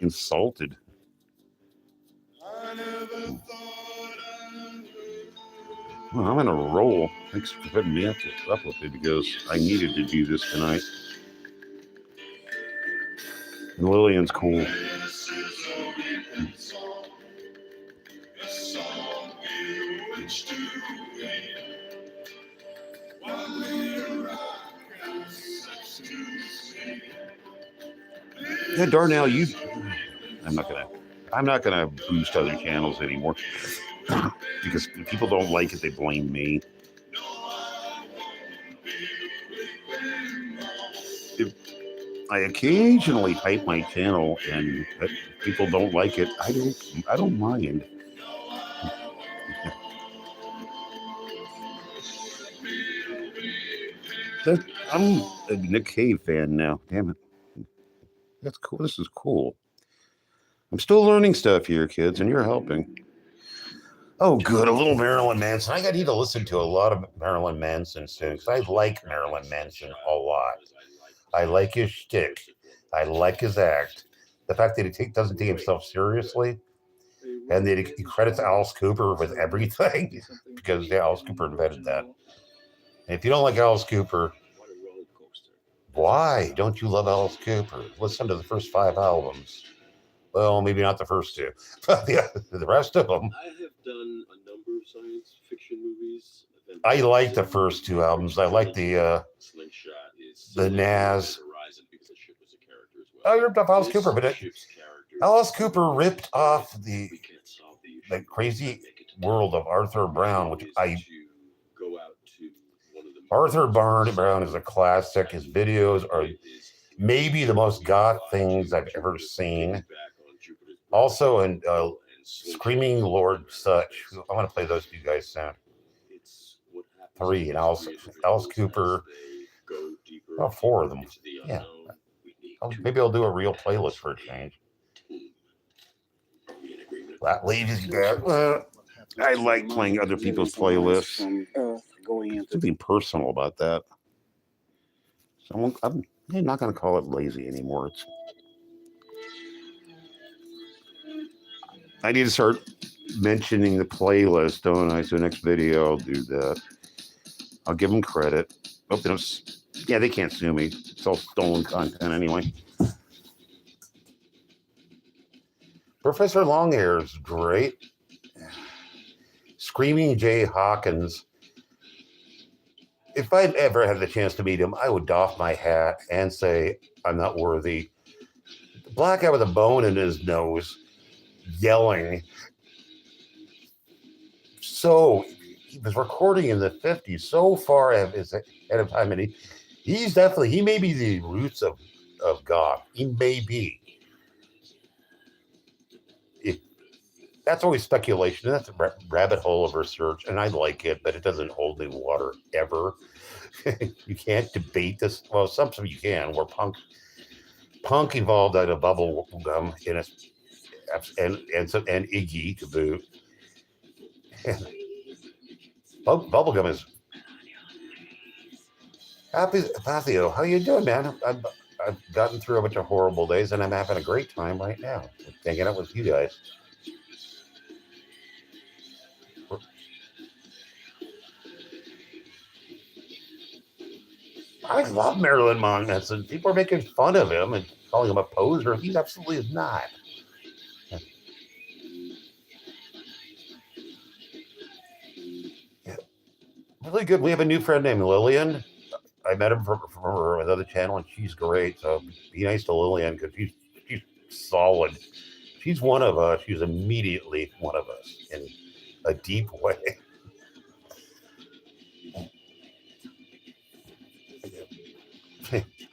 insulted. Well, I'm on a roll. Thanks for putting me up with it because I needed to do this tonight. And Lillian's cool. Yeah, Darnell, I'm not gonna boost other channels anymore because if people don't like it, they blame me. If I occasionally hype my channel and people don't like it, I don't mind. I'm a Nick Cave fan now. Damn it. That's cool. This is cool. I'm still learning stuff here, kids, and you're helping. Oh, good. A little Marilyn Manson. I need to listen to a lot of Marilyn Manson soon because I like Marilyn Manson a lot. I like his shtick. I like his act. The fact that he doesn't take himself seriously and that he credits Alice Cooper with everything because Alice Cooper invented that. And if you don't like Alice Cooper, why don't you love Alice Cooper? Listen to the first 5 albums. Well, maybe not the first 2, but the rest of them. I have done a number of science fiction movies. I like the first 2 albums. I like the Naz. I ripped off Alice Cooper, but Alice Cooper ripped off the crazy world of Arthur Brown, which Arthur Brown is a classic. His videos are maybe the most goth things I've ever seen. Also, in Screaming Lord Such. I want to play those 2 guys soon. 3, and Alice Cooper. Well, 4 of them. Yeah. Maybe I'll do a real playlist for a change. That ladies got. I like playing other people's playlists. Something personal about that. So I'm not going to call it lazy anymore. I need to start mentioning the playlist, don't I? So next video I'll do that. I'll give them credit. Oh, they can't sue me. It's all stolen content anyway. Professor Longhair is great. Screaming Jay Hawkins. If I'd ever had the chance to meet him, I would doff my hat and say, I'm not worthy. The black guy with a bone in his nose, yelling. So he was recording in the 50s, so far ahead of time. And he may be the roots of goth. He may be. That's always speculation. That's a rabbit hole of research, and I like it, but it doesn't hold any water ever. You can't debate this. Well, some you can. Where punk evolved out of bubble gum and Iggy to boot. Bubble gum is happy. Pathio, how you doing, man? I've gotten through a bunch of horrible days, and I'm having a great time right now, hanging out with you guys. I love Marilyn Manson. People are making fun of him and calling him a poser. He absolutely is not. Yeah. Really good. We have a new friend named Lillian. I met him from another channel, and she's great. So be nice to Lillian because she's solid. She's one of us. She's immediately one of us in a deep way.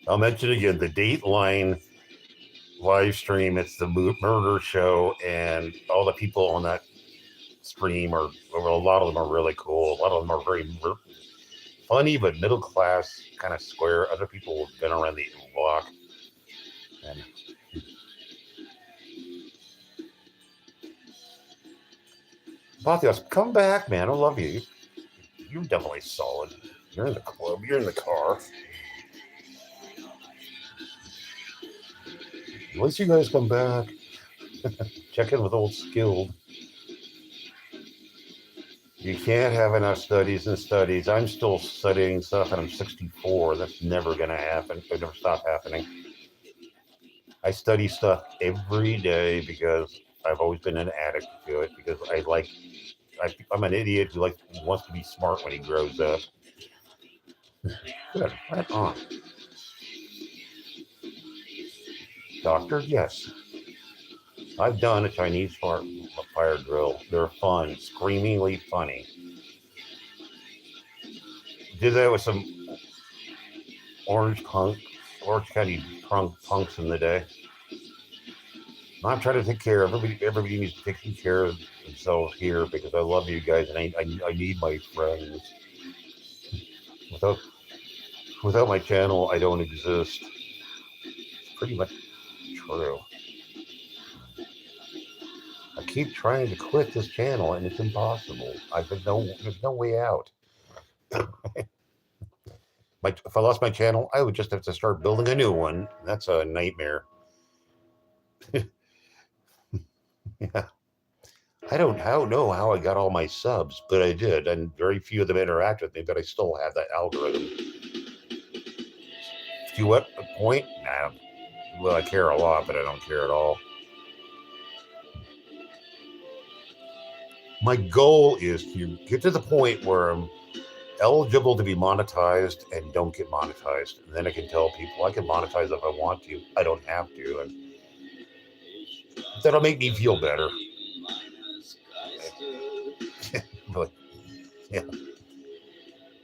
I'll mention again the Dateline live stream. It's the murder show, and all the people on that stream a lot of them are really cool. A lot of them are very funny, but middle class, kind of square. Other people have been around the block. And Bathios, come back, man. I love you. You're definitely solid. You're in the club. You're in the car. At least you guys come back. Check in with old Skilled. You can't have enough studies and studies. I'm still studying stuff and I'm 64. That's never going to happen. It'll never stop happening. I study stuff every day because I've always been an addict to it because I'm an idiot who wants to be smart when he grows up. Good, right on. Doctor, yes. I've done a Chinese fire drill. They're fun, screamingly funny. Did that with some Orange County punks in the day. I'm trying to take care of everybody. Everybody needs to take care of themselves here because I love you guys and I need my friends. Without my channel, I don't exist. It's pretty much true. I keep trying to quit this channel and it's impossible. There's no way out. If I lost my channel, I would just have to start building a new one. That's a nightmare. Yeah. I don't know how I got all my subs, but I did, and very few of them interact with me, but I still have that algorithm. To what point? Nah. Well, I care a lot, but I don't care at all. My goal is to get to the point where I'm eligible to be monetized and don't get monetized. And then I can tell people I can monetize if I want to. I don't have to. And that'll make me feel better. But, yeah.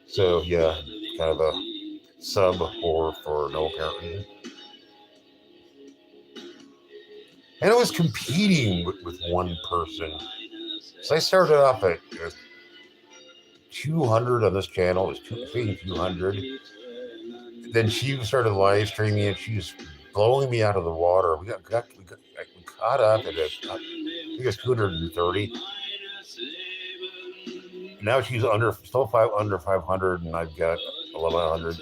So, yeah, kind of a sub or for no apparent reason. And I was competing with one person. So I started off at 200 on this channel. It was 200. Then she started live streaming and she was blowing me out of the water. We caught up at it. I think it was 230. Now she's under 500 and I've got 1100.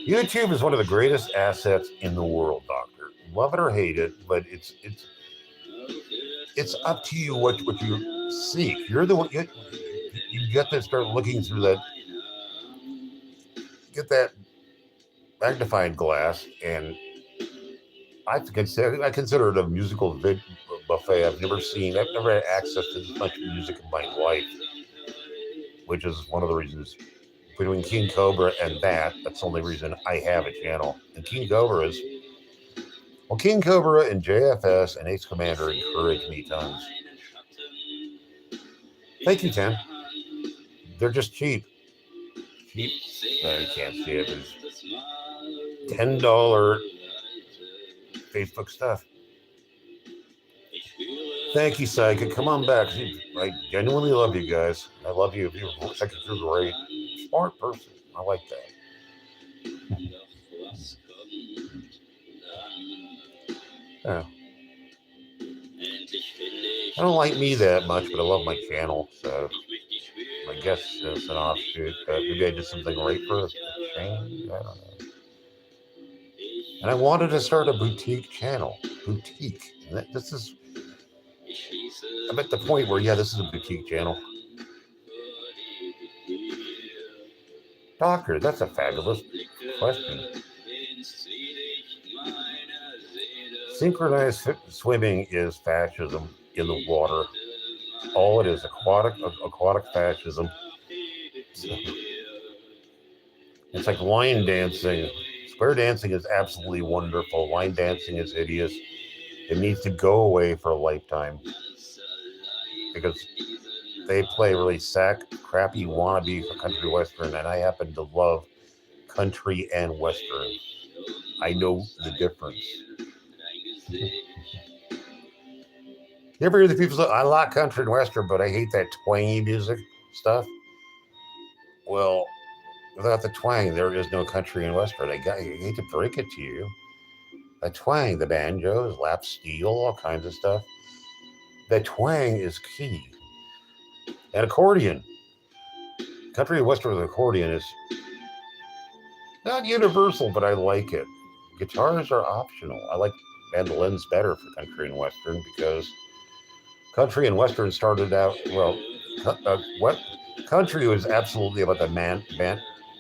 YouTube is one of the greatest assets in the world, Doctor. Love it or hate it, but it's up to you what you seek. You're the one you get to start looking through that. Get that magnifying glass, and I consider it a musical buffet. I've never had access to this much music in my life, which is one of the reasons. Between King Cobra and that's the only reason I have a channel. And King Cobra and JFS and Ace Commander encourage me tons. Thank you, Ken. They're just cheap. Cheap. No, you can't see it. It's $10 Facebook stuff. Thank you, Psychic. Come on back. I genuinely love you guys. I love you. Psychic, you're great. Smart person. I like that. Yeah. I don't like me that much, but I love my channel, so I guess it's an offshoot. Maybe I did something right for a change. I don't know. And I wanted to start a boutique channel. Boutique. And I'm at the point where, this is a boutique channel. Doctor, that's a fabulous question. Synchronized swimming is fascism in the water. All it is, aquatic fascism. It's like line dancing. Square dancing is absolutely wonderful. Line dancing is hideous. It needs to go away for a lifetime because they play really crappy wannabe for country western, and I happen to love country and western. I know the difference. You ever hear the people say, I like country and western, but I hate that twangy music stuff? Well, without the twang, there is no country and western. I hate to break it to you. The twang, the banjos, lap steel, all kinds of stuff. The twang is key. And accordion. Country and western with accordion is not universal, but I like it. guitars are optional. I like mandolins better for country and western because country and western started out well. What country was absolutely about the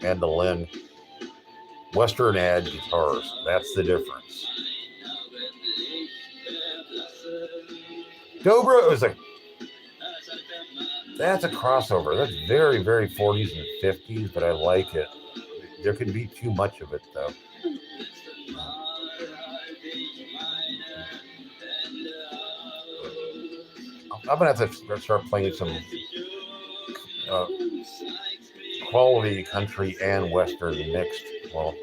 mandolin. Western had guitars. That's the difference. COBRA was that's a crossover. That's very, very 40s and 50s, but I like it. There can be too much of it, though. I'm gonna have to start playing some quality country and western mixed. Well,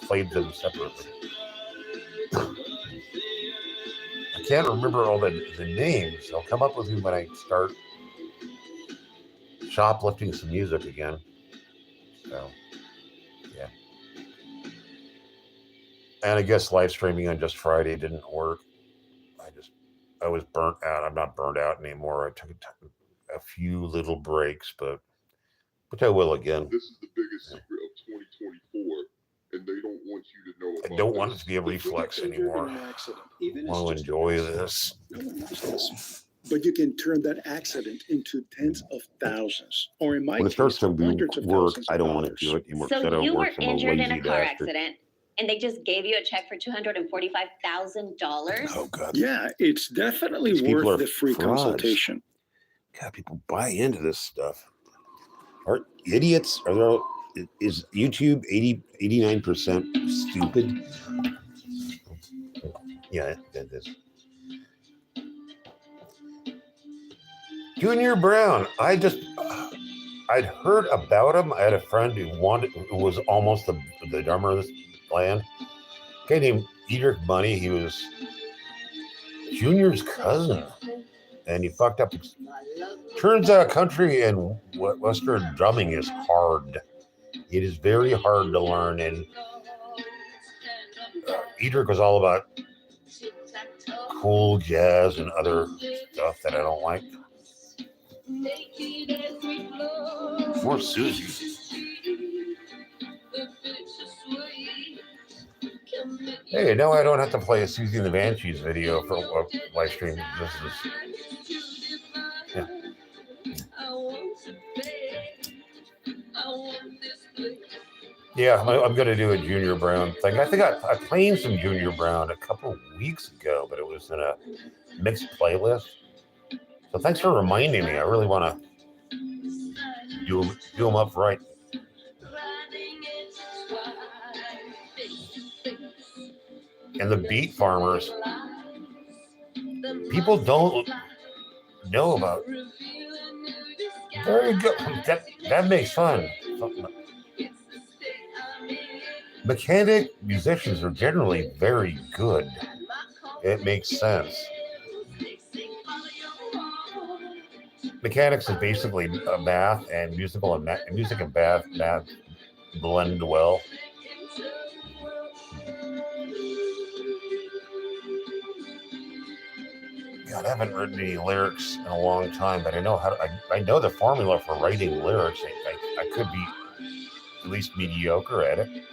played them separately. I can't remember all the names. I'll come up with them when I start shoplifting some music again. So, yeah. And I guess live streaming on Just Friday didn't work. I was burnt out. I'm not burnt out anymore. I took a few little breaks, but which I will again. This is the biggest secret of 2024, and they don't want you to know. I don't want it to be a reflex anymore. I want to enjoy this. But you can turn that accident into tens of thousands, or in my When it case, starts to hundreds of work, thousands I of don't want to dollars. do it anymore. So you were injured in a car accident, and they just gave you a check for $245,000? Oh, God. Yeah, it's definitely These people are worth the free frauds. consultation. God, people buy into this stuff. Are idiots? Are there? Is YouTube 89% stupid? Yeah, it is. Junior Brown. I'd heard about him. I had a friend who was almost the drummer of this band. A guy named Edric Money. He was Junior's cousin, and he fucked up. Turns out country and western drumming is hard. It is very hard to learn, and Edric was all about cool jazz and other stuff that I don't like. More Susie. Hey, now I don't have to play a Susie and the Banshees video for a live stream. This is, yeah. Yeah, I'm going to do a Junior Brown thing. I think I played some Junior Brown a couple of weeks ago, but it was in a mixed playlist. So thanks for reminding me. I really want to do them up right. And the Beat Farmers, people don't know about. Very good. That makes fun. Mechanic musicians are generally very good. It makes sense. Mechanics is basically math and music and math blend well. God, I haven't written any lyrics in a long time, but I know I know the formula for writing lyrics. I could be at least mediocre at it.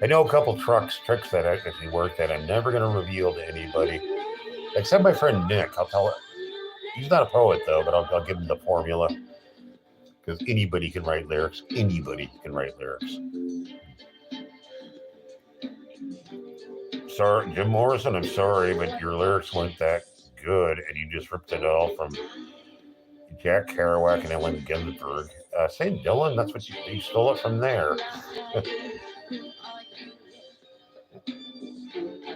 I know a couple tricks that I actually work that I'm never going to reveal to anybody, except my friend Nick. I'll tell it. He's not a poet though, but I'll give him the formula because anybody can write lyrics. Anybody can write lyrics. Sorry, Jim Morrison, I'm sorry, but your lyrics weren't that good, and you just ripped it all from Jack Kerouac and Allen Ginsberg. St. Dylan, that's what you stole it from there.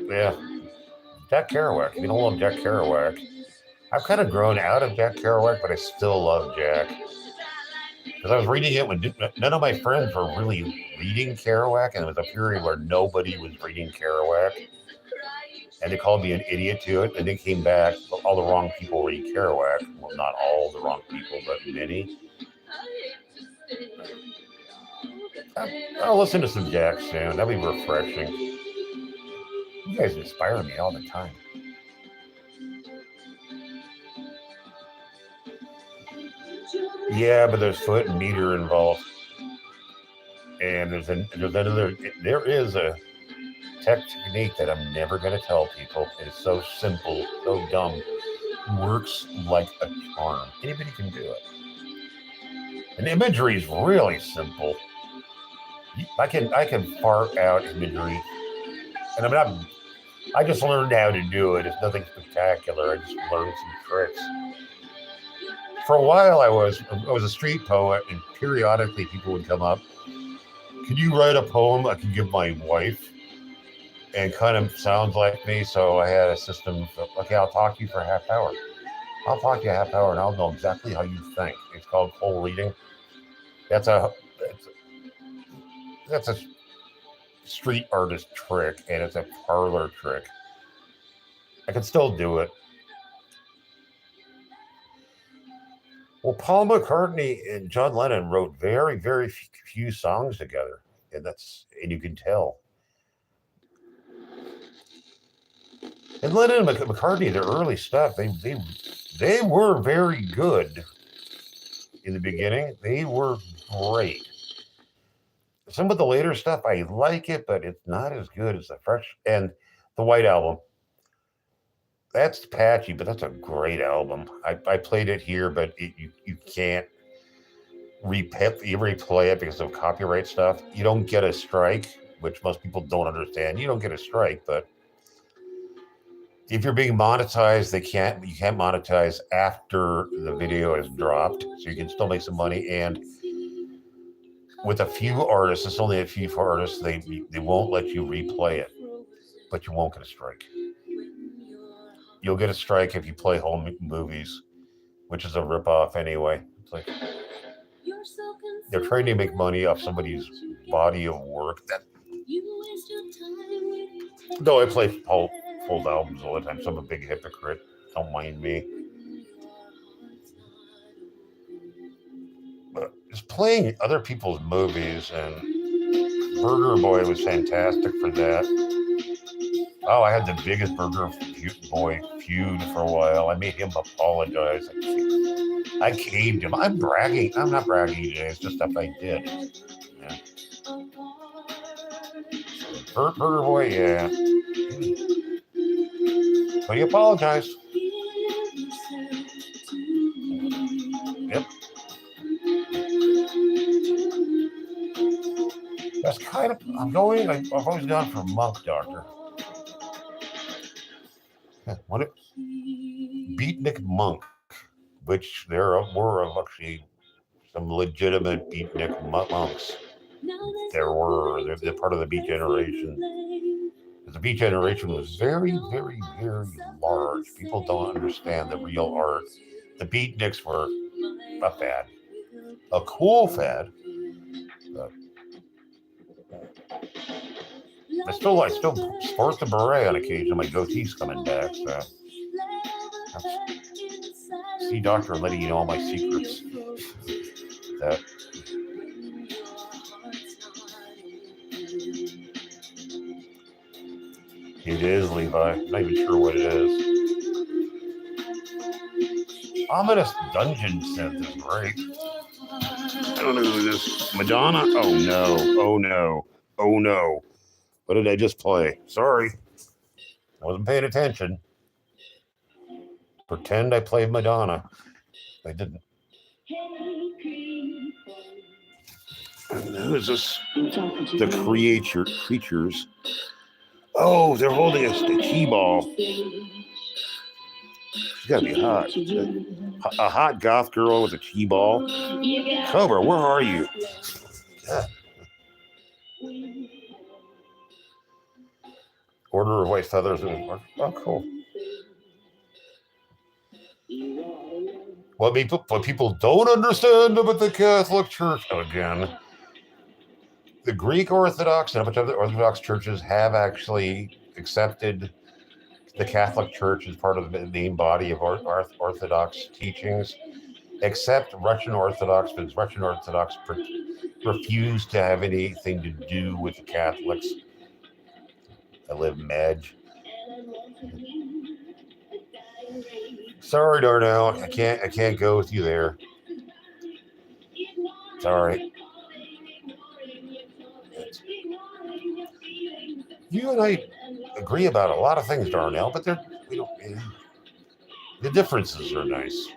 Yeah, Jack Kerouac. You know, love Jack Kerouac. I've kind of grown out of Jack Kerouac, but I still love Jack. Because I was reading it when none of my friends were really reading Kerouac, and it was a period where nobody was reading Kerouac. And they called me an idiot to it, and they came back. All the wrong people read Kerouac. Well, not all the wrong people, but many. I'll listen to some Jack soon. That'll be refreshing. You guys inspire me all the time. Yeah, but there's foot and meter involved. And there is a technique that I'm never going to tell people. It is so simple, so dumb, works like a charm. Anybody can do it. And imagery is really simple. I can fart out imagery, and I just learned how to do it. It's nothing spectacular. I just learned some tricks. For a while, I was a street poet, and periodically people would come up. Can you write a poem I can give my wife? And kind of sounds like me, so I had a system. Okay, I'll talk to you for a half hour. I'll talk to you a half hour, and I'll know exactly how you think. It's called cold reading. That's a street artist trick, and it's a parlor trick. I can still do it. Well, Paul McCartney and John Lennon wrote very, very few songs together, and you can tell. And Lennon and McCartney, their early stuff, they were very good in the beginning. They were great. Some of the later stuff, I like it, but it's not as good as the Fresh and the White Album. That's patchy, but that's a great album. I played it here, but you can't replay it because of copyright stuff. You don't get a strike, which most people don't understand. You don't get a strike, but if you're being monetized, you can't monetize after the video is dropped, so you can still make some money. And with a few artists, it's only a few artists, they won't let you replay it, but you won't get a strike. You'll get a strike if you play home movies, which is a ripoff anyway. It's like they're trying to make money off somebody's body of work. Though I play full albums all the time, so I'm a big hypocrite. Don't mind me. But just playing other people's movies, and Burger Boy was fantastic for that. Oh, I had the biggest Burger Boy feud for a while. I made him apologize. I caved him. I'm bragging. I'm not bragging today. It's just stuff I did. Yeah. Burger Boy, yeah. But he apologized. Yep. That's kind of, I've always gone for Monk Doctor. What? Beatnik Monk, which there were actually some legitimate Beatnik monks. They're part of the Beat Generation. The Beat Generation was very, very, very large. People don't understand the real art. The Beatniks were a fad, a cool fad. But I still sport the beret on occasion. My goatee's coming back, so see doctor letting you know all my secrets. That it is, Levi. I'm not even sure what it is. Ominous Dungeon Synth is great. I don't know who this is. Madonna? Oh no. Oh no. Oh no. What did I just play? Sorry. I wasn't paying attention. Pretend I played Madonna. I didn't. Who is this? The creatures. Oh, they're holding a key ball. She's gotta be hot. A hot goth girl with a key ball. Cobra, where are you? Yeah. Order of White Feathers. Oh, cool. What people don't understand about the Catholic Church, again, the Greek Orthodox and a bunch of other Orthodox churches have actually accepted the Catholic Church as part of the main body of Orthodox teachings, except Russian Orthodox, because Russian Orthodox refuse to have anything to do with the Catholics. I live Madge. Sorry, Darnell. I can't go with you there. Sorry. You and I agree about a lot of things, Darnell, but we don't. The differences are nice.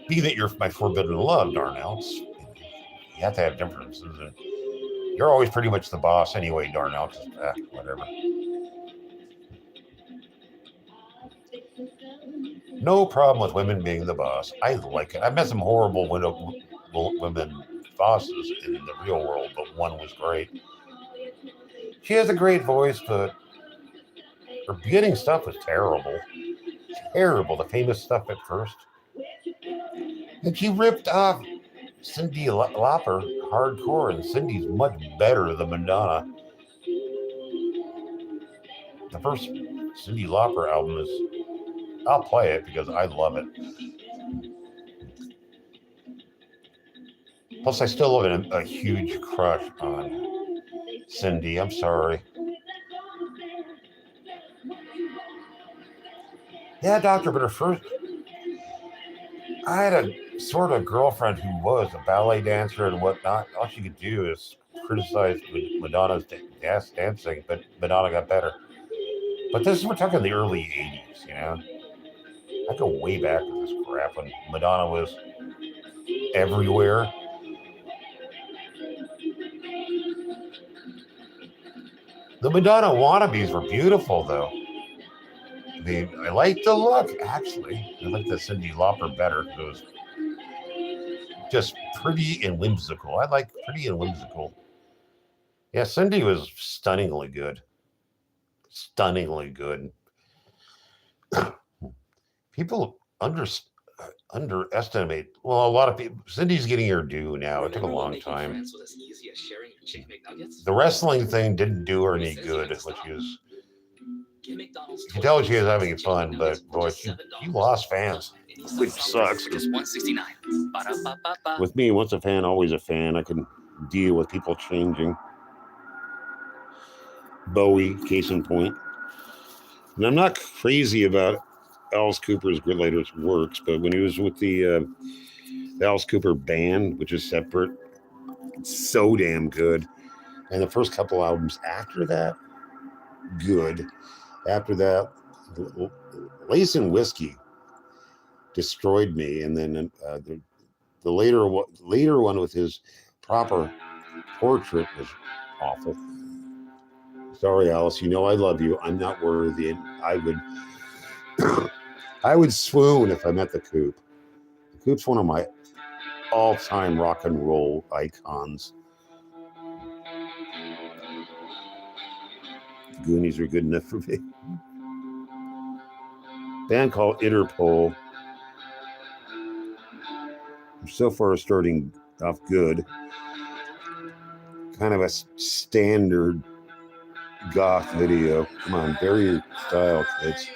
Being that you're my forbidden love, Darnell, you have to have differences. And you're always pretty much the boss anyway, Darnell. Just whatever. No problem with women being the boss. I like it. I've met some horrible women bosses in the real world, but one was great. She has a great voice, but her beginning stuff was terrible. Terrible. The famous stuff at first. And she ripped off Cyndi Lauper hardcore, and Cindy's much better than Madonna. The first Cyndi Lauper album is, I'll play it because I love it. Plus, I still have a huge crush on Cyndi. I'm sorry. Yeah, doctor, but her first... I had a sort of girlfriend who was a ballet dancer and whatnot. All she could do is criticize Madonna's dancing, but Madonna got better. But we're talking the early 80s, you know? I go way back with this crap when Madonna was everywhere. The Madonna wannabes were beautiful, though. I mean, I like the look, actually. I like the Cyndi Lauper better because it was just pretty and whimsical. I like pretty and whimsical. Yeah, Cyndi was stunningly good. Stunningly good. People underestimate. Well, a lot of people. Cindy's getting her due now. It took a long time. The wrestling thing didn't do her any good, which is. You can tell she was having fun, but boy, she lost fans, which sucks. With me, once a fan, always a fan. I can deal with people changing. Bowie, case in point. And I'm not crazy about Alice Cooper's latest works, but when he was with the Alice Cooper band, which is separate, it's so damn good. And the first couple albums after that, good. After that, Lace and Whiskey destroyed me, and then the later one with his proper portrait was awful. Sorry, Alice. You know I love you. I'm not worthy. And I would swoon if I met the Coop. The Coop's one of my all-time rock and roll icons. The Goonies are good enough for me. Band called Interpol. So far starting off good. Kind of a standard goth video. Come on, bury your style, kids.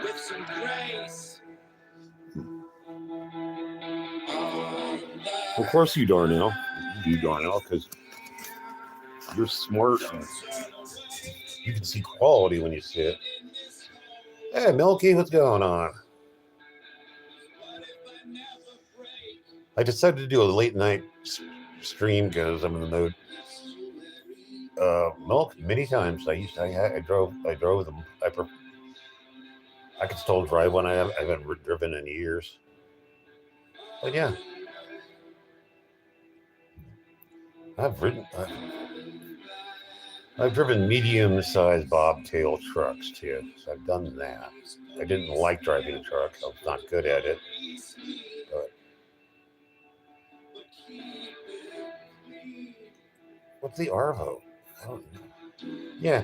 With some grace. Of course you, Darnell. You, Darnell, because you're smart and you can see quality when you see it. Hey, Milky, what's going on? I decided to do a late night stream because I'm in the mood. Milk many times. I drove them. I could still drive one. I haven't driven in years. But yeah, I've driven medium-sized bobtail trucks too. So I've done that. I didn't like driving a truck. I was not good at it. But what's the Arvo? I don't know. Yeah.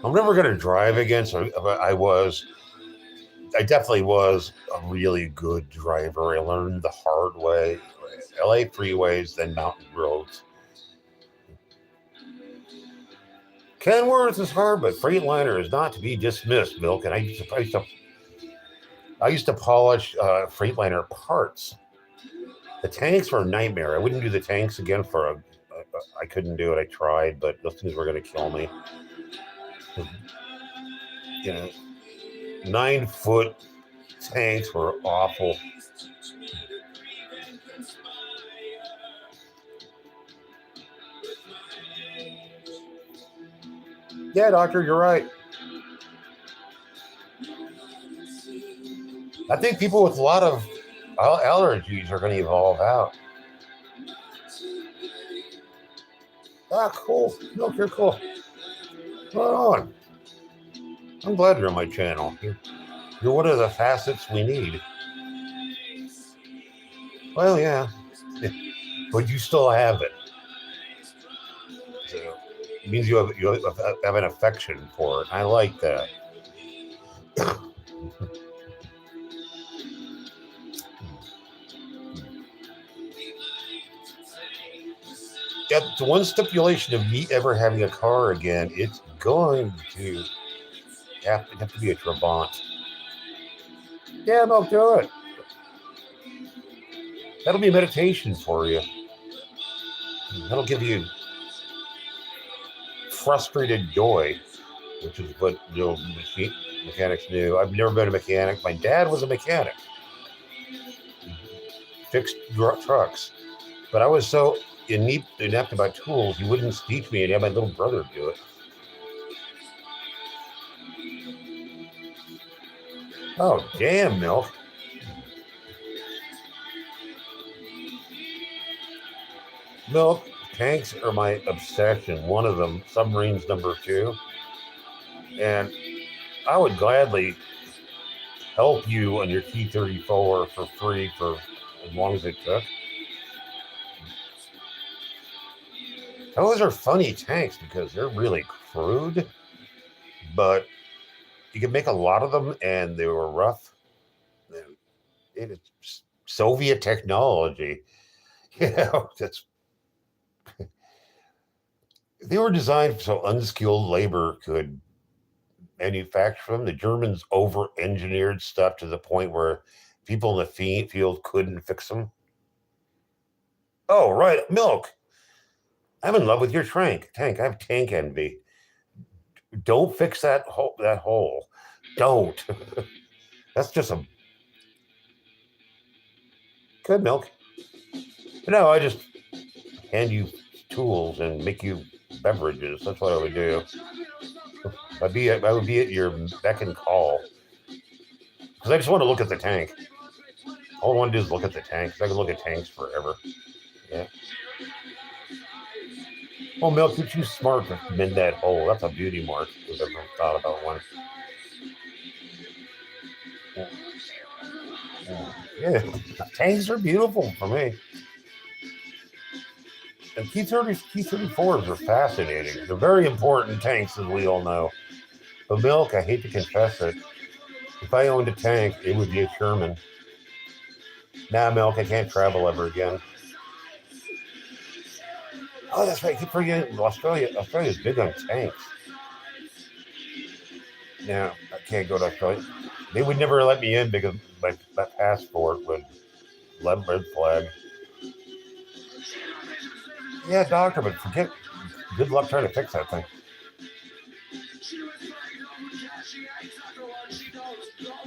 I'm never going to drive again, so I definitely was a really good driver. I learned the hard way. LA freeways, then mountain roads. Kenworth is hard, but Freightliner is not to be dismissed, Milk. And I used to polish Freightliner parts. The tanks were a nightmare. I wouldn't do the tanks again I couldn't do it. I tried, but those things were going to kill me. You know, 9-foot tanks were awful. Yeah, doctor, you're right. I think people with a lot of allergies are going to evolve out. Ah, cool. Look, you're cool. Right on. I'm glad you're on my channel. You're one of the facets we need. Well, yeah. But you still have it. So it means you have an affection for it. I like that. Yeah, the one stipulation of me ever having a car again, it's going to have to be a Trabant. Yeah, no, do it. That'll be meditation for you. That'll give you frustrated joy, which is what mechanics do. I've never been a mechanic. My dad was a mechanic. He fixed trucks. But I was so inept about tools, he wouldn't teach me and have my little brother do it. Oh, damn, Milk. Milk, tanks are my obsession. One of them, submarines #2. And I would gladly help you on your T-34 for free for as long as it took. Those are funny tanks because they're really crude, but you could make a lot of them and they were rough. It's Soviet technology. You know, they were designed so unskilled labor could manufacture them. The Germans over-engineered stuff to the point where people in the field couldn't fix them. Oh, right, Milk. I'm in love with your tank. I have tank envy. Don't fix that hole. Don't. That's just a good, Milk. No, I just hand you tools and make you beverages. That's what I would do. I would be at your beck and call. Because I just want to look at the tank. All I want to do is look at the tanks. I can look at tanks forever. Yeah. Oh, Milk, you're too smart to mend that hole. That's a beauty mark. I've ever thought about one. Yeah, tanks are beautiful for me. And T-34s are fascinating. They're very important tanks, as we all know. But Milk, I hate to confess it, if I owned a tank, it would be a Sherman. Nah, Milk, I can't travel ever again. Oh, that's right. I keep forgetting Australia. Australia's big on tanks. Now, I can't go to Australia. They would never let me in because my passport would red flag. Yeah, doctor, but forget. Good luck trying to fix that thing.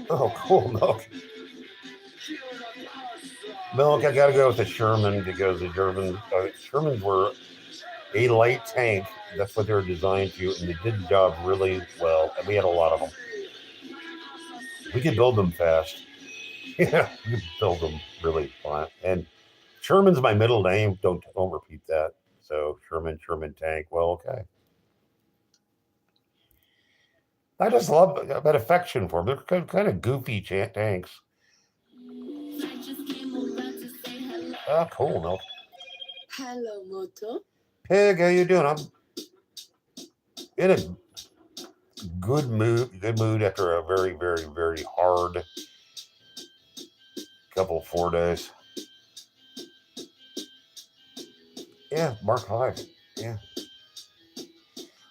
Oh, cool, Milk. Milk, I gotta go with the Sherman because the Shermans were a light tank. That's what they were designed to, and they did the job really well. And we had a lot of them. We could build them fast. Yeah, we could build them really fast. And Sherman's my middle name. Don't repeat that. So Sherman tank. Well, okay. I just love that affection for them. They're kind of goofy tanks. Ah, cool, Milk. Hello, Moto. Pig, how you doing? I'm in a good mood after a very, very, very hard couple 4 days. Yeah, Mark 5. Yeah.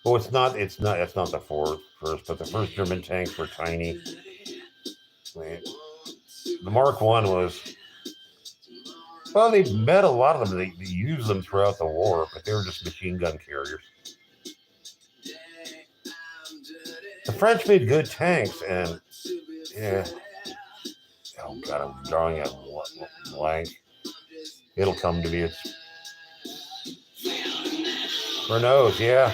Well, it's not the first, but the first German tanks were tiny. The Mark 1 was, well, they met a lot of them. They used them throughout the war, but they were just machine gun carriers. The French made good tanks, and yeah. Oh God, I'm drawing a blank. It'll come to me. It's Renault's, yeah.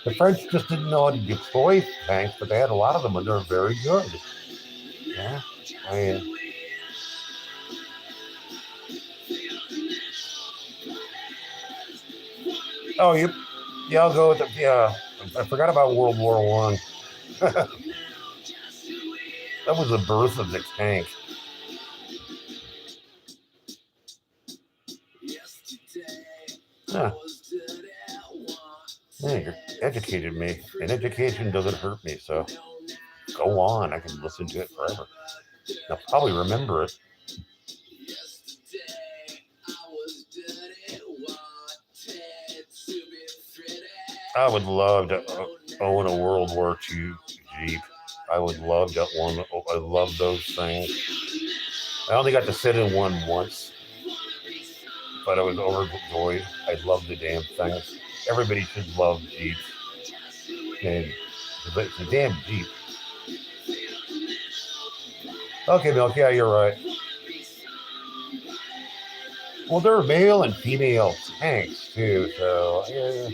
The French just didn't know how to deploy tanks, but they had a lot of them, and they're very good. Yeah, I mean, oh, yeah, I'll go with the, yeah. I forgot about World War One. That was the birth of the tank. Huh. Yeah, you educated me, and education doesn't hurt me, so go on. I can listen to it forever. I'll probably remember it. I would love to own a World War II Jeep. I would love that one. I love those things. I only got to sit in one once, but I was overjoyed. I love the damn things. Everybody should love Jeeps. And it's a damn Jeep. Okay, Milk, yeah, you're right. Well, there are male and female tanks, too, so, yeah.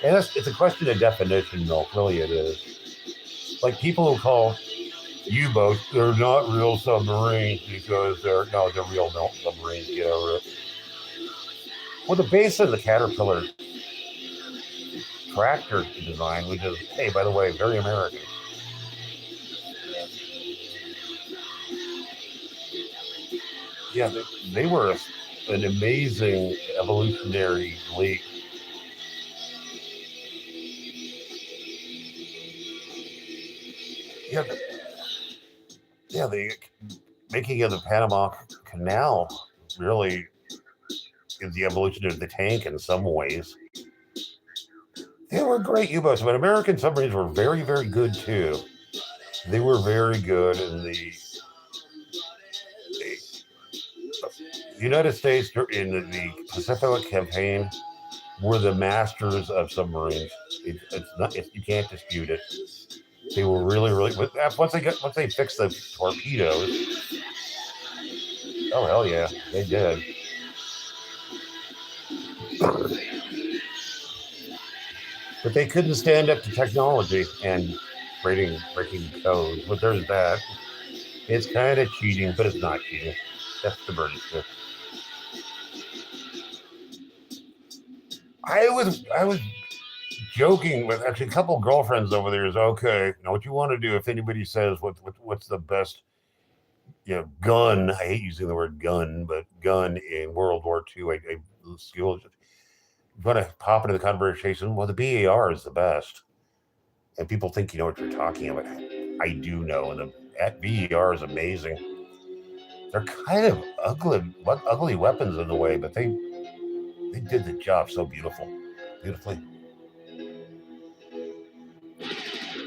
And it's a question of definition, Milk, really it is. Like people who call U-boats, they're not real submarines because they're real submarines, get over it. Well, the base of the Caterpillar tractor design, which is, hey, by the way, very American. Yeah, they were an amazing evolutionary leap. Yeah, the making of the Panama Canal really is the evolution of the tank in some ways. They were great U-boats, but American submarines were very, very good too. They were very good, and the United States in the Pacific campaign were the masters of submarines. You can't dispute it. They were really, really. Once they fixed the torpedoes, oh hell yeah, they did. But they couldn't stand up to technology and breaking codes. But there's that. It's kind of cheating, but it's not cheating. That's the birdie stick. I was joking with actually a couple of girlfriends over there. Is okay. Now, what you want to do if anybody says what's the best, gun? I hate using the word gun, but gun in World War II. School. You want to pop into the conversation. Well, the BAR is the best, and people think you know what you're talking about. I do know, and the BAR is amazing. They're kind of ugly weapons in a way, but they did the job so beautifully.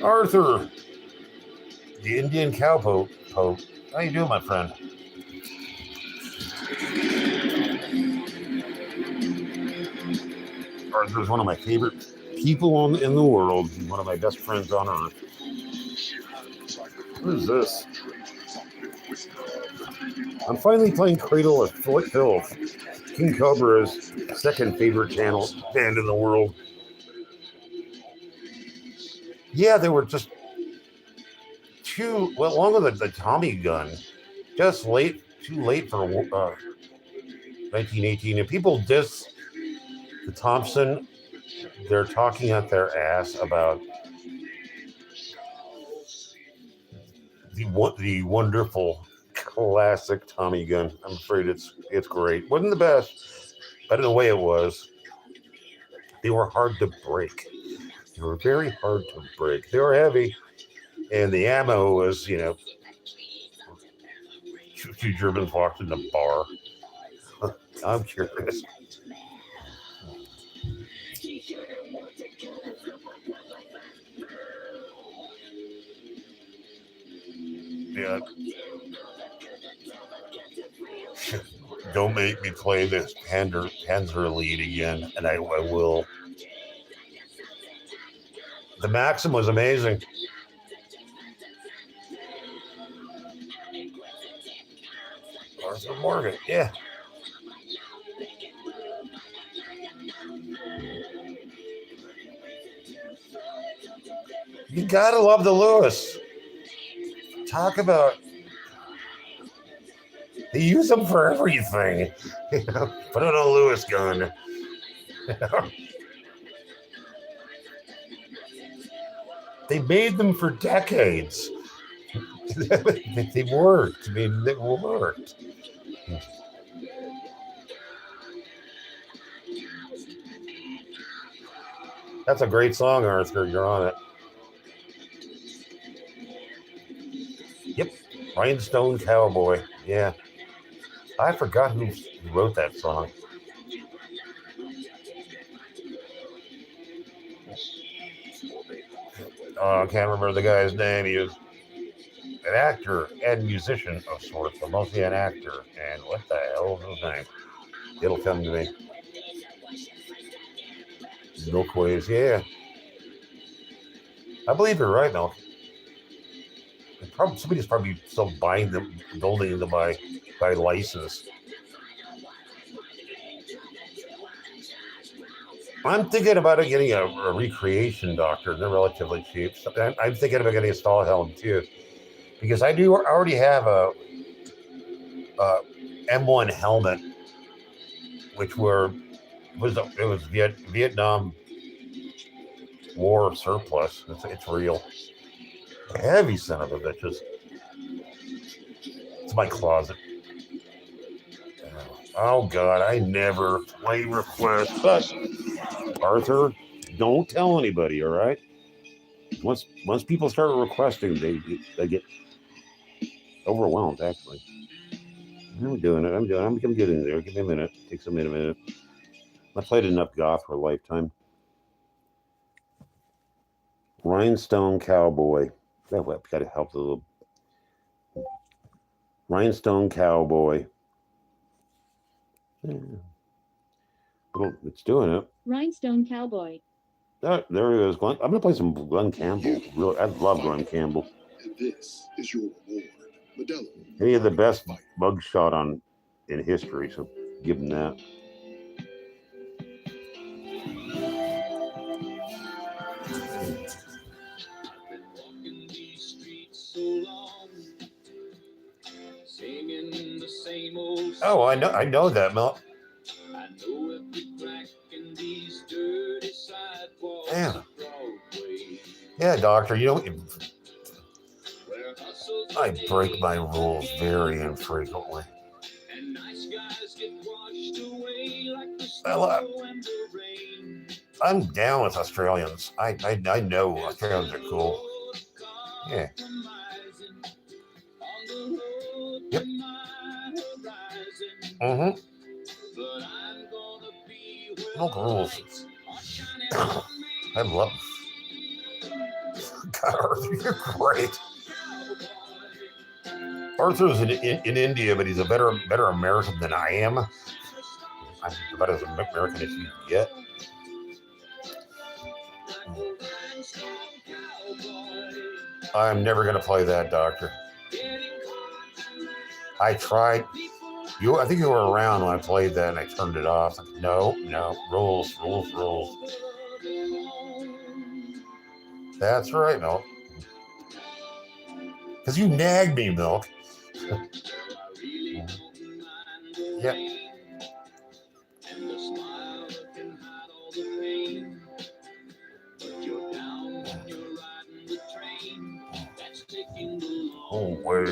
Arthur, the Indian cowpoke. How you doing, my friend? Arthur's one of my favorite people in the world. He's one of my best friends on earth. What is this? I'm finally playing Cradle of Filth, King Cobra's second favorite band in the world. Yeah, they were just along with the Tommy gun, just too late for 1918. And people diss the Thompson. They're talking out their ass about the wonderful classic Tommy gun. I'm afraid it's great. Wasn't the best, but in a way it was. They were hard to break. They were very hard to break. They were heavy, and the ammo was, two Germans walked in the bar. I'm curious. Yeah. Don't make me play this Panzer lead again, and I will. The Maxim was amazing. Arthur Morgan, yeah. You gotta love the Lewis. Talk about, they use them for everything. You know, put on a Lewis gun. They made them for decades. They worked. I mean, they worked. That's a great song, Arthur. You're on it. Yep. Rhinestone Cowboy. Yeah. I forgot who wrote that song. Oh, I can't remember the guy's name. He was an actor and musician of sorts, but mostly an actor. And what the hell was his name? It'll come to me. Milkways, yeah. I believe you're right, Milk. Somebody's probably still buying them, building them by license. I'm thinking about getting a recreation doctor. They're relatively cheap. So I'm thinking about getting a stall helm too, because I already have a M1 helmet, which was Vietnam War surplus. It's real. Heavy son of a bitches. It's my closet. Oh God, I never play requests. But Arthur, don't tell anybody, all right? Once people start requesting, they get overwhelmed. Actually, I'm doing it. I'm getting there. Give me a minute. Takes a minute. I played enough goth for a lifetime. Rhinestone Cowboy. That got to help a little. Rhinestone Cowboy. Yeah. Well, it's doing it. Rhinestone Cowboy. There it is. I'm gonna play some Glenn Campbell. Really, I love Glenn Campbell. And this is your reward. Modelo. He had the best mug shot in history, so give him that. Oh, I know that, Mel. Yeah. Yeah, doctor, I break my rules very infrequently. I'm down with Australians. I know Australians are cool. Yeah. Yep. Mm-hmm. No rules. I love. God, Arthur, you're great. Arthur's in India, but he's a better American than I am. I'm about as American as you can get. I'm never gonna play that, doctor. I tried. I think you were around when I played that, and I turned it off. Like, no, rules. That's right, Milk. Because you nagged me, Milk. Yep. Oh, wait.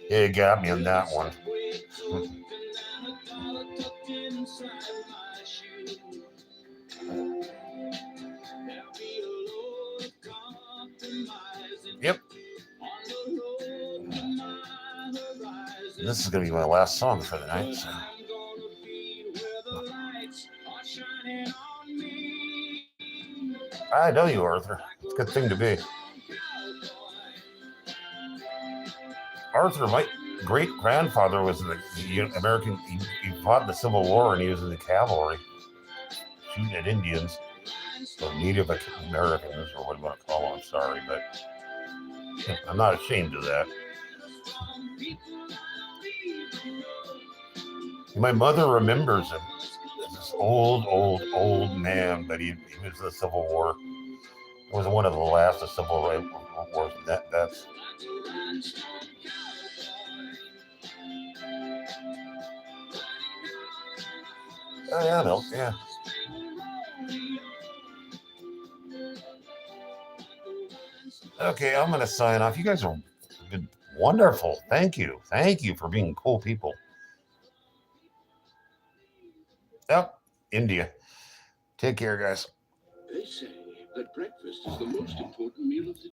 Yeah, you got me on that one. Yep. This is going to be my last song for the night. So. I know you, Arthur. It's a good thing to be. Arthur might great grandfather was the American. He fought in the Civil War, and he was in the cavalry, shooting at Indians, or Native Americans, or what you want to call them. Sorry, but I'm not ashamed of that. My mother remembers him as this old man, but he was in the Civil War. It was one of the last of Civil War vets. Oh yeah, no, yeah. Okay, I'm gonna sign off. You guys are been wonderful. Thank you for being cool people. Yep, India. Take care, guys. They say that breakfast is the most important meal of the